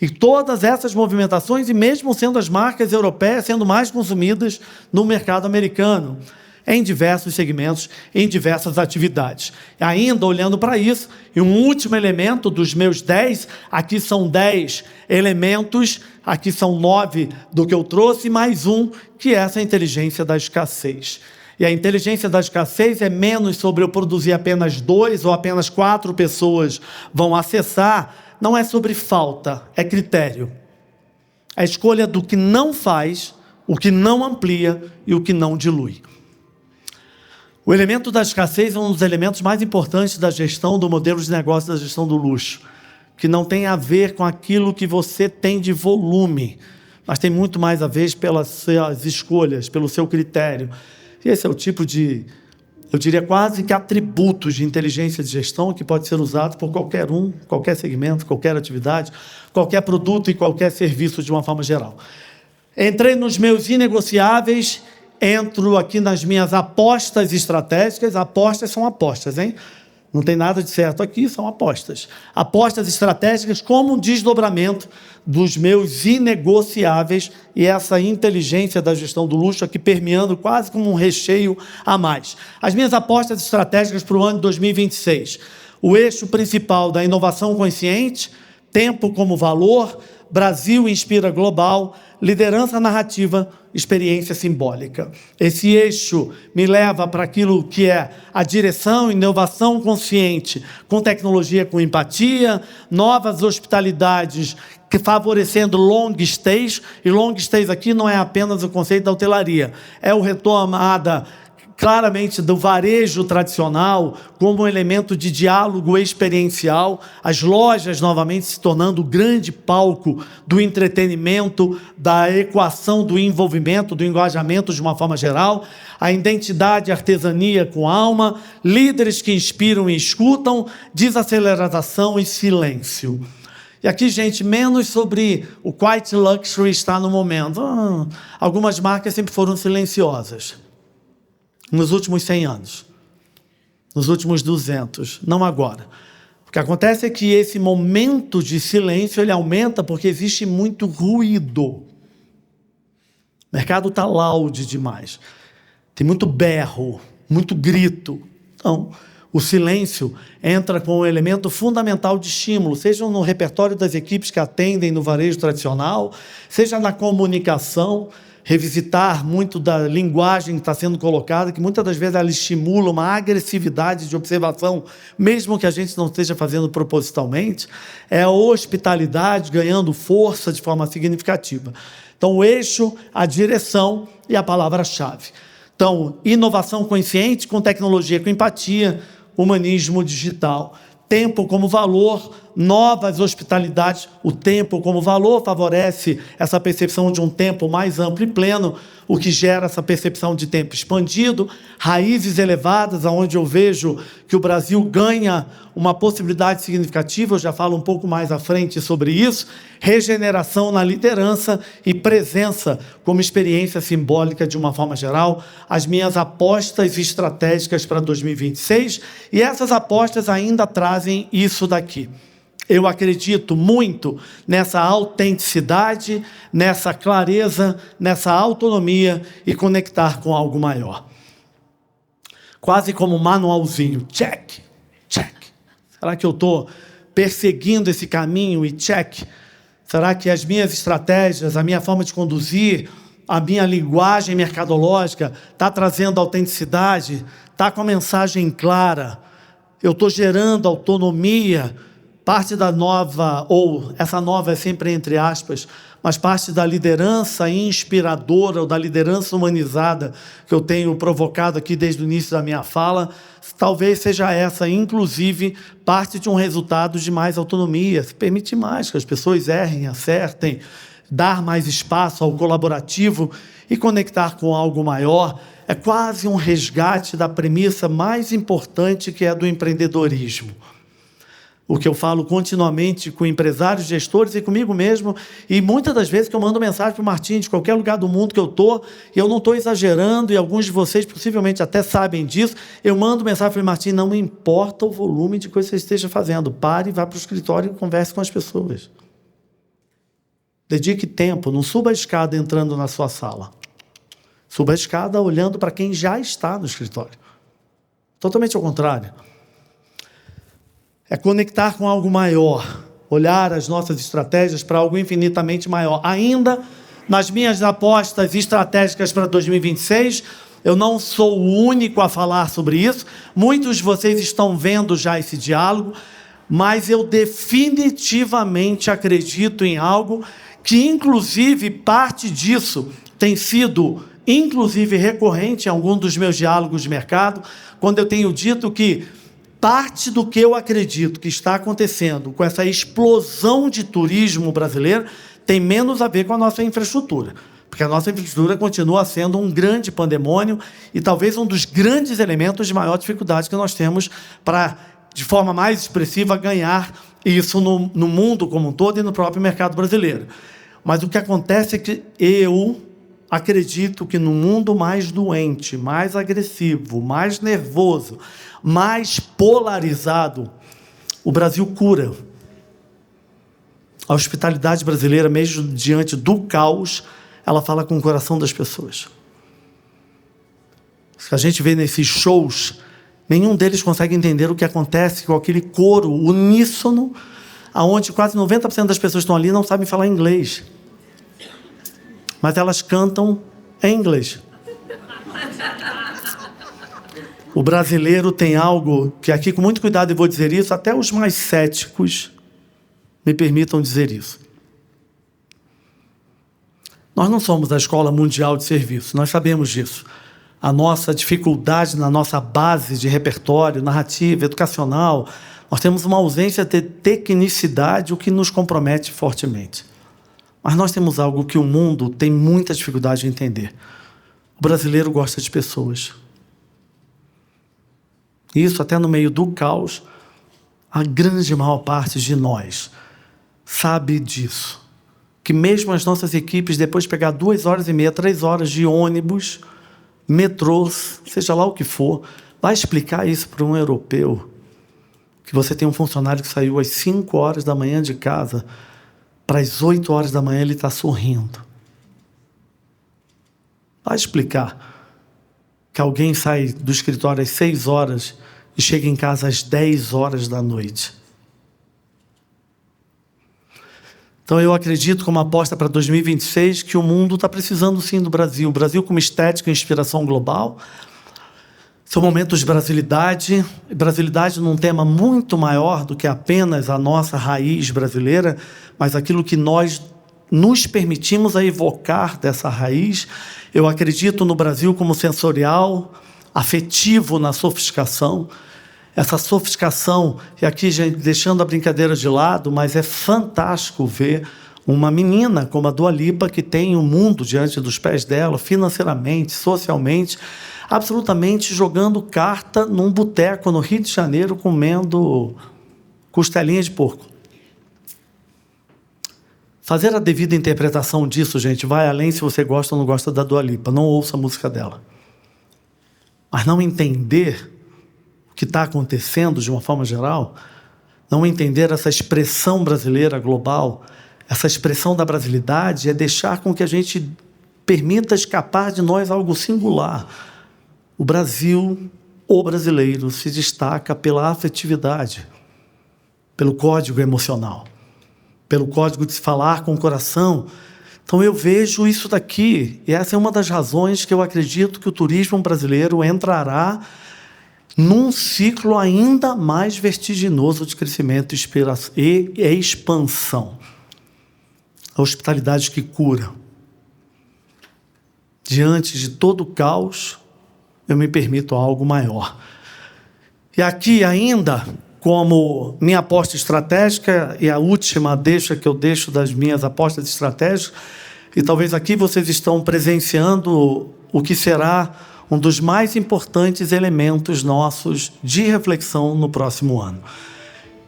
E todas essas movimentações, e mesmo sendo as marcas europeias sendo mais consumidas no mercado americano, em diversos segmentos, em diversas atividades. E ainda olhando para isso, e um último elemento dos meus 10, aqui são 10 elementos, aqui são 9 do que eu trouxe, mais um, que é essa inteligência da escassez. E a inteligência da escassez é menos sobre eu produzir apenas 2 ou apenas 4 pessoas vão acessar, não é sobre falta, é critério. A escolha do que não faz, o que não amplia e o que não dilui. O elemento da escassez é um dos elementos mais importantes da gestão do modelo de negócio da gestão do luxo, que não tem a ver com aquilo que você tem de volume, mas tem muito mais a ver pelas suas escolhas, pelo seu critério. E esse é o tipo de, eu diria quase que atributos de inteligência de gestão que pode ser usado por qualquer um, qualquer segmento, qualquer atividade, qualquer produto e qualquer serviço de uma forma geral. Entrei nos meus inegociáveis, entro aqui nas minhas apostas estratégicas. Apostas são apostas, hein? Não tem nada de certo aqui, são apostas. Apostas estratégicas como um desdobramento dos meus inegociáveis e essa inteligência da gestão do luxo aqui permeando quase como um recheio a mais. As minhas apostas estratégicas para o ano de 2026. O eixo principal da inovação consciente, tempo como valor, Brasil inspira global, liderança narrativa, experiência simbólica. Esse eixo me leva para aquilo que é a direção, inovação consciente, com tecnologia, com empatia, novas hospitalidades, que favorecendo long stays, e long stays aqui não é apenas o conceito da hotelaria, é o retomada claramente do varejo tradicional como um elemento de diálogo experiencial, as lojas novamente se tornando o grande palco do entretenimento, da equação do envolvimento, do engajamento de uma forma geral, a identidade, a artesania com alma, líderes que inspiram e escutam, desaceleração e silêncio. E aqui, gente, menos sobre o quiet luxury está no momento. Algumas marcas sempre foram silenciosas. Nos últimos 100 anos, nos últimos 200, não agora. O que acontece é que esse momento de silêncio ele aumenta porque existe muito ruído. O mercado está loud demais. Tem muito berro, muito grito. Então, o silêncio entra como um elemento fundamental de estímulo, seja no repertório das equipes que atendem no varejo tradicional, seja na comunicação, revisitar muito da linguagem que está sendo colocada, que muitas das vezes ela estimula uma agressividade de observação, mesmo que a gente não esteja fazendo propositalmente, é a hospitalidade ganhando força de forma significativa. Então, o eixo, a direção e a palavra-chave. Então, inovação consciente com tecnologia, com empatia, humanismo digital. Tempo como valor, novas hospitalidades. O tempo como valor favorece essa percepção de um tempo mais amplo e pleno, o que gera essa percepção de tempo expandido, raízes elevadas, onde eu vejo que o Brasil ganha uma possibilidade significativa, eu já falo um pouco mais à frente sobre isso, regeneração na liderança e presença como experiência simbólica de uma forma geral, as minhas apostas estratégicas para 2026, e essas apostas ainda trazem isso daqui. Eu acredito muito nessa autenticidade, nessa clareza, nessa autonomia e conectar com algo maior. Quase como um manualzinho. Check, check. Será que eu estou perseguindo esse caminho e check? Será que as minhas estratégias, a minha forma de conduzir, a minha linguagem mercadológica está trazendo autenticidade? Está com a mensagem clara? Eu estou gerando autonomia? Parte da nova, ou essa nova é sempre entre aspas, mas parte da liderança inspiradora ou da liderança humanizada que eu tenho provocado aqui desde o início da minha fala, talvez seja essa, inclusive, parte de um resultado de mais autonomia, se permite mais que as pessoas errem, acertem, dar mais espaço ao colaborativo e conectar com algo maior. É quase um resgate da premissa mais importante que é do empreendedorismo. O que eu falo continuamente com empresários, gestores e comigo mesmo, e muitas das vezes que eu mando mensagem para o Martim, de qualquer lugar do mundo que eu estou, e eu não estou exagerando, e alguns de vocês possivelmente até sabem disso, eu mando mensagem para o Martim, não me importa o volume de coisa que você esteja fazendo, pare e vá para o escritório e converse com as pessoas. Dedique tempo, não suba a escada entrando na sua sala. Suba a escada olhando para quem já está no escritório. Totalmente ao contrário. É conectar com algo maior, olhar as nossas estratégias para algo infinitamente maior. Ainda nas minhas apostas estratégicas para 2026, eu não sou o único a falar sobre isso, muitos de vocês estão vendo já esse diálogo, mas eu definitivamente acredito em algo que, inclusive, parte disso tem sido, inclusive, recorrente em algum dos meus diálogos de mercado, quando eu tenho dito que parte do que eu acredito que está acontecendo com essa explosão de turismo brasileiro tem menos a ver com a nossa infraestrutura, porque a nossa infraestrutura continua sendo um grande pandemônio e talvez um dos grandes elementos de maior dificuldade que nós temos para, de forma mais expressiva, ganhar isso no mundo como um todo e no próprio mercado brasileiro. Mas o que acontece é que eu acredito que no mundo mais doente, mais agressivo, mais nervoso, mais polarizado, o Brasil cura. A hospitalidade brasileira, mesmo diante do caos, ela fala com o coração das pessoas. Se a gente vê nesses shows, nenhum deles consegue entender o que acontece com aquele coro uníssono, onde quase 90% das pessoas que estão ali não sabem falar inglês. Mas elas cantam em inglês. O brasileiro tem algo que aqui, com muito cuidado, eu vou dizer isso, até os mais céticos me permitam dizer isso. Nós não somos a escola mundial de serviço, nós sabemos disso. a nossa dificuldade na nossa base de repertório, narrativa, educacional. Nós temos uma ausência de tecnicidade, o que nos compromete fortemente. Mas nós temos algo que o mundo tem muita dificuldade de entender. O brasileiro gosta de pessoas. Isso até no meio do caos, a grande maior parte de nós sabe disso. Que mesmo as nossas equipes, depois de pegar 2h30, 3 horas de ônibus, metrôs, seja lá o que for, vai explicar isso para um europeu. Que você tem um funcionário que saiu às 5 horas da manhã de casa, para as 8 horas da manhã ele está sorrindo. Vai explicar que alguém sai do escritório às 6 horas e chega em casa às 10 horas da noite. Então eu acredito, como aposta para 2026, que o mundo está precisando sim do Brasil. O Brasil como estética e inspiração global. São momentos de brasilidade. Brasilidade num tema muito maior do que apenas a nossa raiz brasileira, mas aquilo que nós nos permitimos a evocar dessa raiz. Eu acredito no Brasil como sensorial, afetivo na sofisticação. Essa sofisticação, e aqui, gente, deixando a brincadeira de lado, mas é fantástico ver uma menina como a Dua Lipa, que tem o mundo diante dos pés dela, financeiramente, socialmente, absolutamente jogando carta num boteco no Rio de Janeiro, comendo costelinha de porco. Fazer a devida interpretação disso, gente, vai além se você gosta ou não gosta da Dua Lipa. Não ouça a música dela. Mas não entender o que está acontecendo de uma forma geral, não entender essa expressão brasileira global, essa expressão da brasilidade, é deixar com que a gente permita escapar de nós algo singular. O Brasil, o brasileiro, se destaca pela afetividade, pelo código emocional, pelo código de se falar com o coração. Então eu vejo isso daqui, e essa é uma das razões que eu acredito que o turismo brasileiro entrará num ciclo ainda mais vertiginoso de crescimento e expansão. A hospitalidade que cura. Diante de todo o caos, eu me permito algo maior. E aqui ainda, como minha aposta estratégica, e a última deixa que eu deixo das minhas apostas estratégicas, e talvez aqui vocês estão presenciando o que será um dos mais importantes elementos nossos de reflexão no próximo ano.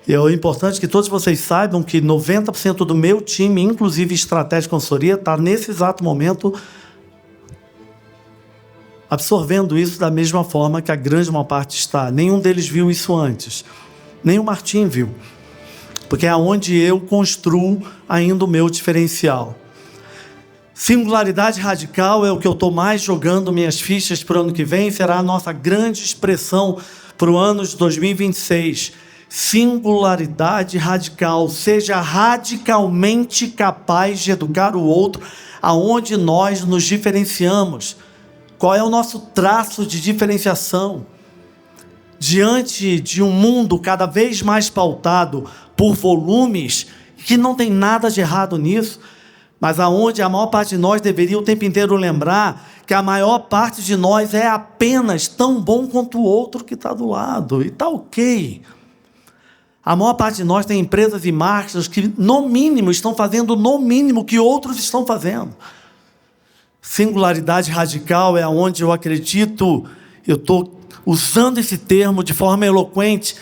E é importante que todos vocês saibam que 90% do meu time, inclusive estratégia e consultoria, está nesse exato momento absorvendo isso da mesma forma que a grande maior parte está. Nenhum deles viu isso antes. Nem o Martim viu. Porque é onde eu construo ainda o meu diferencial. Singularidade radical é o que eu estou mais jogando minhas fichas para o ano que vem, será a nossa grande expressão para o ano de 2026. Singularidade radical, seja radicalmente capaz de educar o outro, aonde nós nos diferenciamos. Qual é o nosso traço de diferenciação? Diante de um mundo cada vez mais pautado por volumes, que não tem nada de errado nisso, mas aonde a maior parte de nós deveria o tempo inteiro lembrar que a maior parte de nós é apenas tão bom quanto o outro que está do lado, e está ok. A maior parte de nós tem empresas e marcas que, no mínimo, estão fazendo no mínimo que outros estão fazendo. Singularidade radical é onde eu acredito, eu estou usando esse termo de forma eloquente,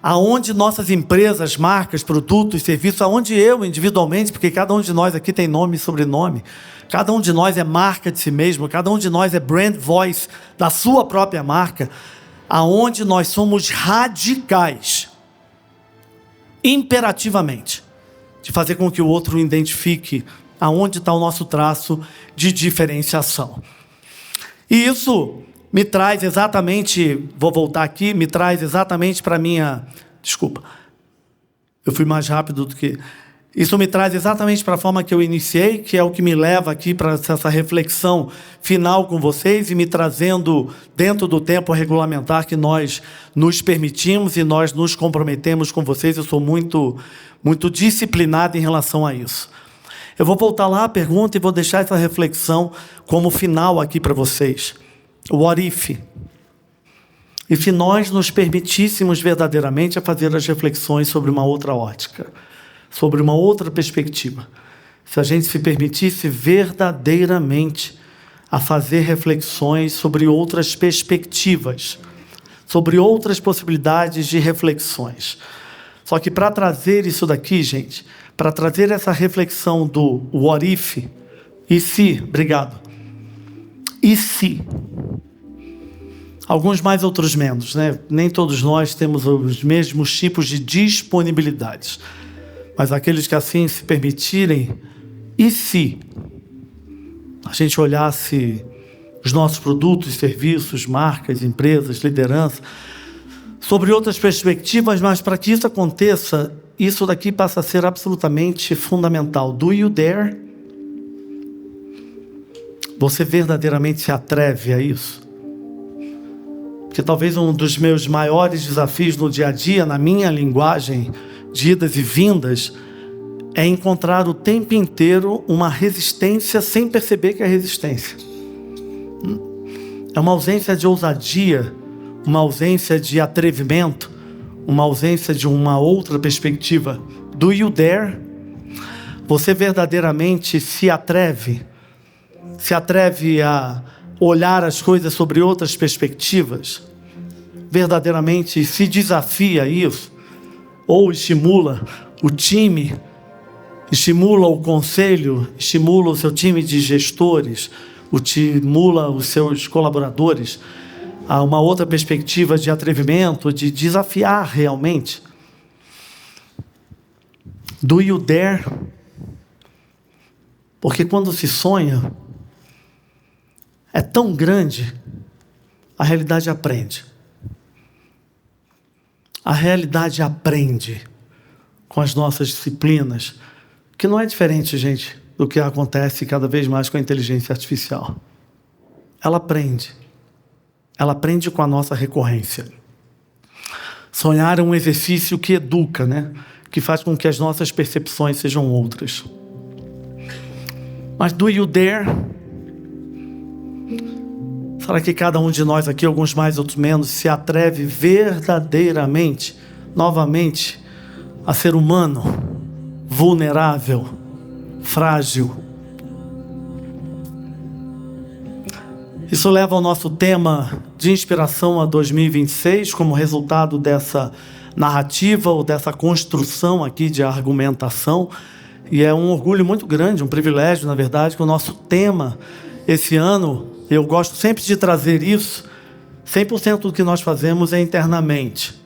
aonde nossas empresas, marcas, produtos, serviços, aonde eu individualmente, porque cada um de nós aqui tem nome e sobrenome, cada um de nós é marca de si mesmo, cada um de nós é brand voice da sua própria marca, aonde nós somos radicais, imperativamente, de fazer com que o outro identifique aonde está o nosso traço de diferenciação. E isso me traz exatamente, vou voltar aqui, me traz exatamente para a minha... Desculpa, eu fui mais rápido do que... Isso me traz exatamente para a forma que eu iniciei, que é o que me leva aqui para essa reflexão final com vocês e me trazendo dentro do tempo regulamentar que nós nos permitimos e nós nos comprometemos com vocês. Eu sou muito disciplinado em relação a isso. Eu vou voltar lá à pergunta e vou deixar essa reflexão como final aqui para vocês. What if? E se nós nos permitíssemos verdadeiramente a fazer as reflexões sobre uma outra ótica, sobre uma outra perspectiva, se a gente se permitisse verdadeiramente a fazer reflexões sobre outras perspectivas, sobre outras possibilidades de reflexões. Só que para trazer isso daqui, gente, para trazer essa reflexão do what if, e se, obrigado, e se, alguns mais, outros menos, né? Nem todos nós temos os mesmos tipos de disponibilidades, mas aqueles que assim se permitirem, e se a gente olhasse os nossos produtos, serviços, marcas, empresas, liderança, sobre outras perspectivas, mas para que isso aconteça, isso daqui passa a ser absolutamente fundamental. Do you dare? Você verdadeiramente se atreve a isso? Porque talvez um dos meus maiores desafios no dia a dia, na minha linguagem de idas e vindas, é encontrar o tempo inteiro uma resistência sem perceber que é resistência. É uma ausência de ousadia, uma ausência de atrevimento, uma ausência de uma outra perspectiva. Do you dare? Você verdadeiramente se atreve a olhar as coisas sobre outras perspectivas? Verdadeiramente se desafia a isso? Ou estimula o time, estimula o conselho, estimula o seu time de gestores, estimula os seus colaboradores a uma outra perspectiva de atrevimento, de desafiar realmente? Do you dare? Porque quando se sonha, é tão grande, a realidade aprende. A realidade aprende com as nossas disciplinas, que não é diferente, gente, do que acontece cada vez mais com a inteligência artificial. Ela aprende. Ela aprende com a nossa recorrência. Sonhar é um exercício que educa, né? Que faz com que as nossas percepções sejam outras. Mas do you dare? Será que cada um de nós aqui, alguns mais, outros menos, se atreve verdadeiramente, novamente, a ser humano, vulnerável, frágil? Isso leva ao nosso tema de inspiração a 2026, como resultado dessa narrativa ou dessa construção aqui de argumentação. E é um orgulho muito grande, um privilégio, na verdade, que o nosso tema esse ano, eu gosto sempre de trazer isso, 100% do que nós fazemos é internamente.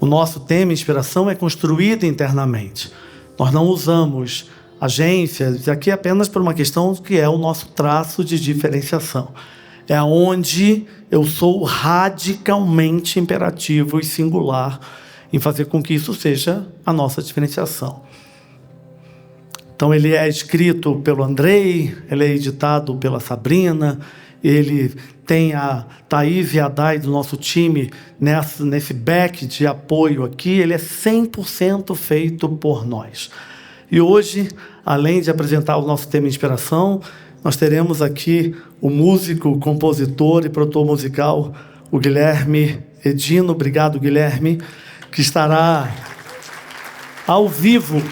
O nosso tema, inspiração, é construído internamente. Nós não usamos agências, aqui apenas por uma questão que é o nosso traço de diferenciação. É onde eu sou radicalmente imperativo e singular em fazer com que isso seja a nossa diferenciação. Então ele é escrito pelo Andrei, ele é editado pela Sabrina, ele tem a Thaís e a Dai do nosso time nesse back de apoio aqui, ele é 100% feito por nós. E hoje, além de apresentar o nosso tema inspiração, nós teremos aqui o músico, o compositor e produtor musical, o Guilherme Edino. Obrigado, Guilherme, que estará ao vivo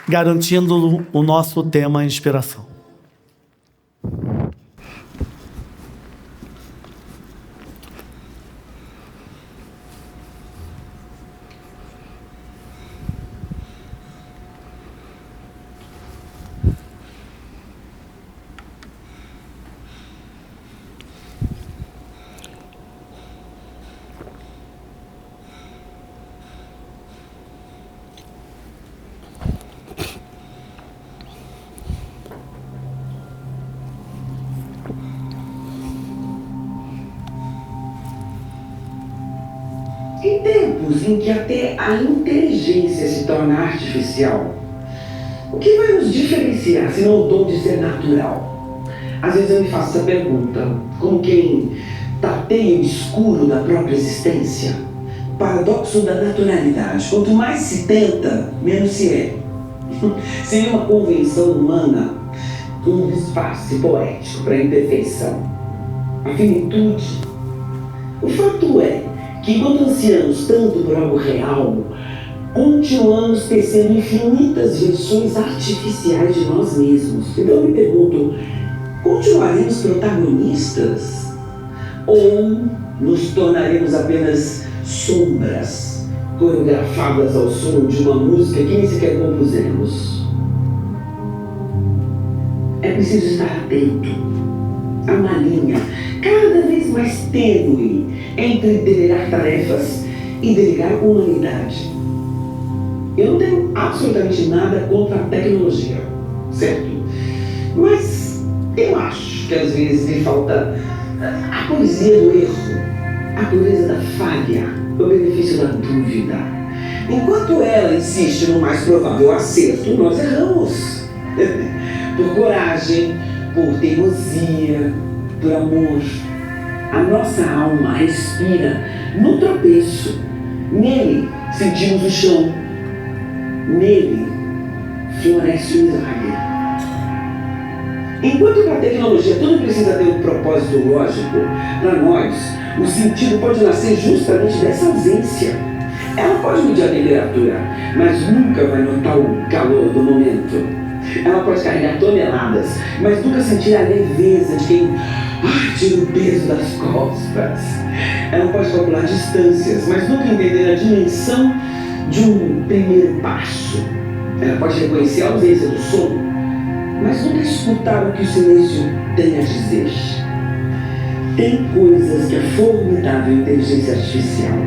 garantindo o nosso tema inspiração. Em tempos em que até a inteligência se torna artificial, o que vai nos diferenciar se não o dom de ser natural? Às vezes eu me faço essa pergunta, como quem tateia o escuro da própria existência. O paradoxo da naturalidade. Quanto mais se tenta, menos se é. Seria uma convenção humana, um disfarce poético para a imperfeição. a finitude. O fato é que, enquanto ansiamos tanto por algo real, continuamos tecendo infinitas versões artificiais de nós mesmos. Então eu me pergunto, continuaremos protagonistas? Ou nos tornaremos apenas sombras, coreografadas ao som de uma música que nem sequer compusemos? É preciso estar atento a uma linha cada vez mais tênue entre delegar tarefas e delegar humanidade. Eu não tenho absolutamente nada contra a tecnologia, certo? Mas eu acho que às vezes me falta a poesia do erro, a pureza da falha, o benefício da dúvida. Enquanto ela insiste no mais provável acerto, nós erramos. Por coragem, por teimosia, por amor. A nossa alma respira no tropeço. Nele sentimos o chão. Nele floresce o milagre. Enquanto para a tecnologia tudo precisa ter um propósito lógico, para nós o sentido pode nascer justamente dessa ausência. Ela pode medir a temperatura, mas nunca vai notar o calor do momento. Ela pode carregar toneladas, mas nunca sentir a leveza de quem tira o peso das costas. Ela pode calcular distâncias, mas nunca entender a dimensão de um primeiro passo. Ela pode reconhecer a ausência do som, mas nunca escutar o que o silêncio tem a dizer. Tem coisas que a formidável inteligência artificial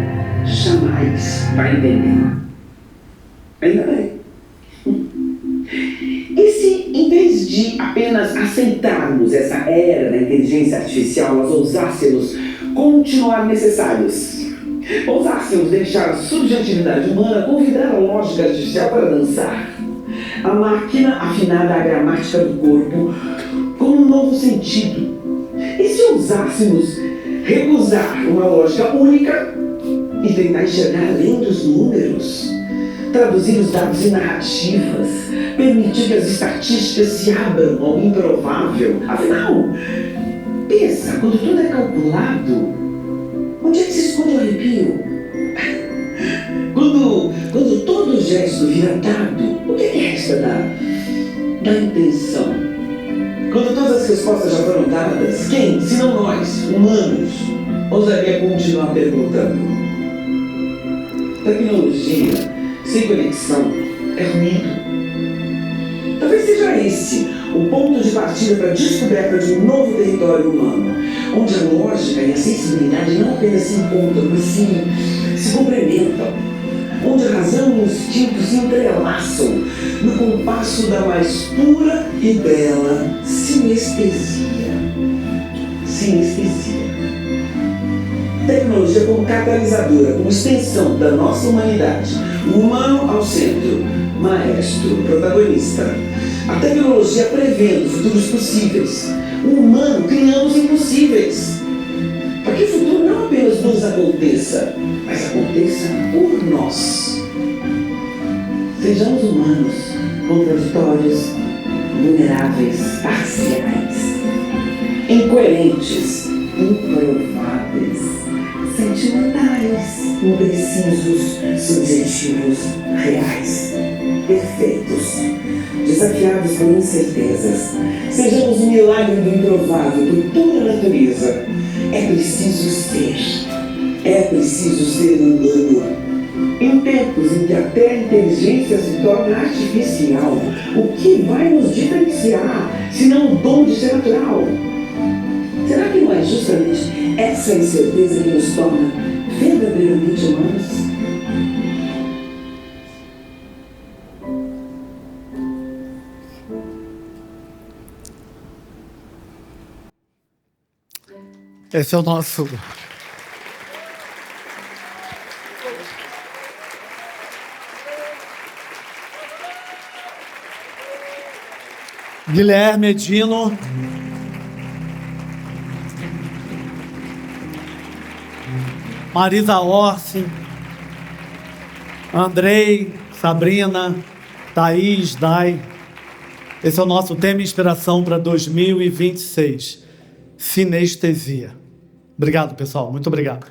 jamais vai entender. Ainda bem. E se, em vez de apenas aceitarmos essa era da inteligência artificial, nós ousássemos continuar necessários? Ousássemos deixar a subjetividade humana convidar a lógica artificial para dançar? A máquina afinada à gramática do corpo com um novo sentido? E se ousássemos recusar uma lógica única e tentar enxergar além dos números? Traduzir os dados em narrativas, permitir que as estatísticas se abram ao improvável. Afinal, pensa, quando tudo é calculado, onde é que se esconde o arrepio? Quando todo gesto vira dado, o que resta da intenção? Quando todas as respostas já foram dadas, quem, se não nós, humanos, ousaria continuar perguntando? Tecnologia sem conexão é ruído. Talvez seja esse o ponto de partida para a descoberta de um novo território humano, onde a lógica e a sensibilidade não apenas se encontram, mas se complementam, onde a razão e o instinto se entrelaçam no compasso da mais pura e bela sinestesia. Sinestesia. Tecnologia como catalisadora, como extensão da nossa humanidade. O humano ao centro, maestro, protagonista. A tecnologia prevendo futuros possíveis. O humano criando os impossíveis. Para que o futuro não apenas nos aconteça, mas aconteça por nós. Sejamos humanos, contraditórios, vulneráveis, parciais, incoerentes, improváveis, sentimentais, imprecisos, subjetivos, reais, perfeitos, desafiados por incertezas. Sejamos o milagre do improvável, por pura natureza. É preciso ser humano. Em tempos em que até a inteligência se torna artificial, o que vai nos diferenciar, se não o dom de ser natural? Será que não é justamente essa incerteza que nos torna verdadeiramente humanos? Esse é o nosso Guilherme Edino. Marisa Orsi, Andrei, Sabrina, Thaís, Dai. Esse é o nosso tema e inspiração para 2026. sinestesia. Obrigado, pessoal. Muito obrigado.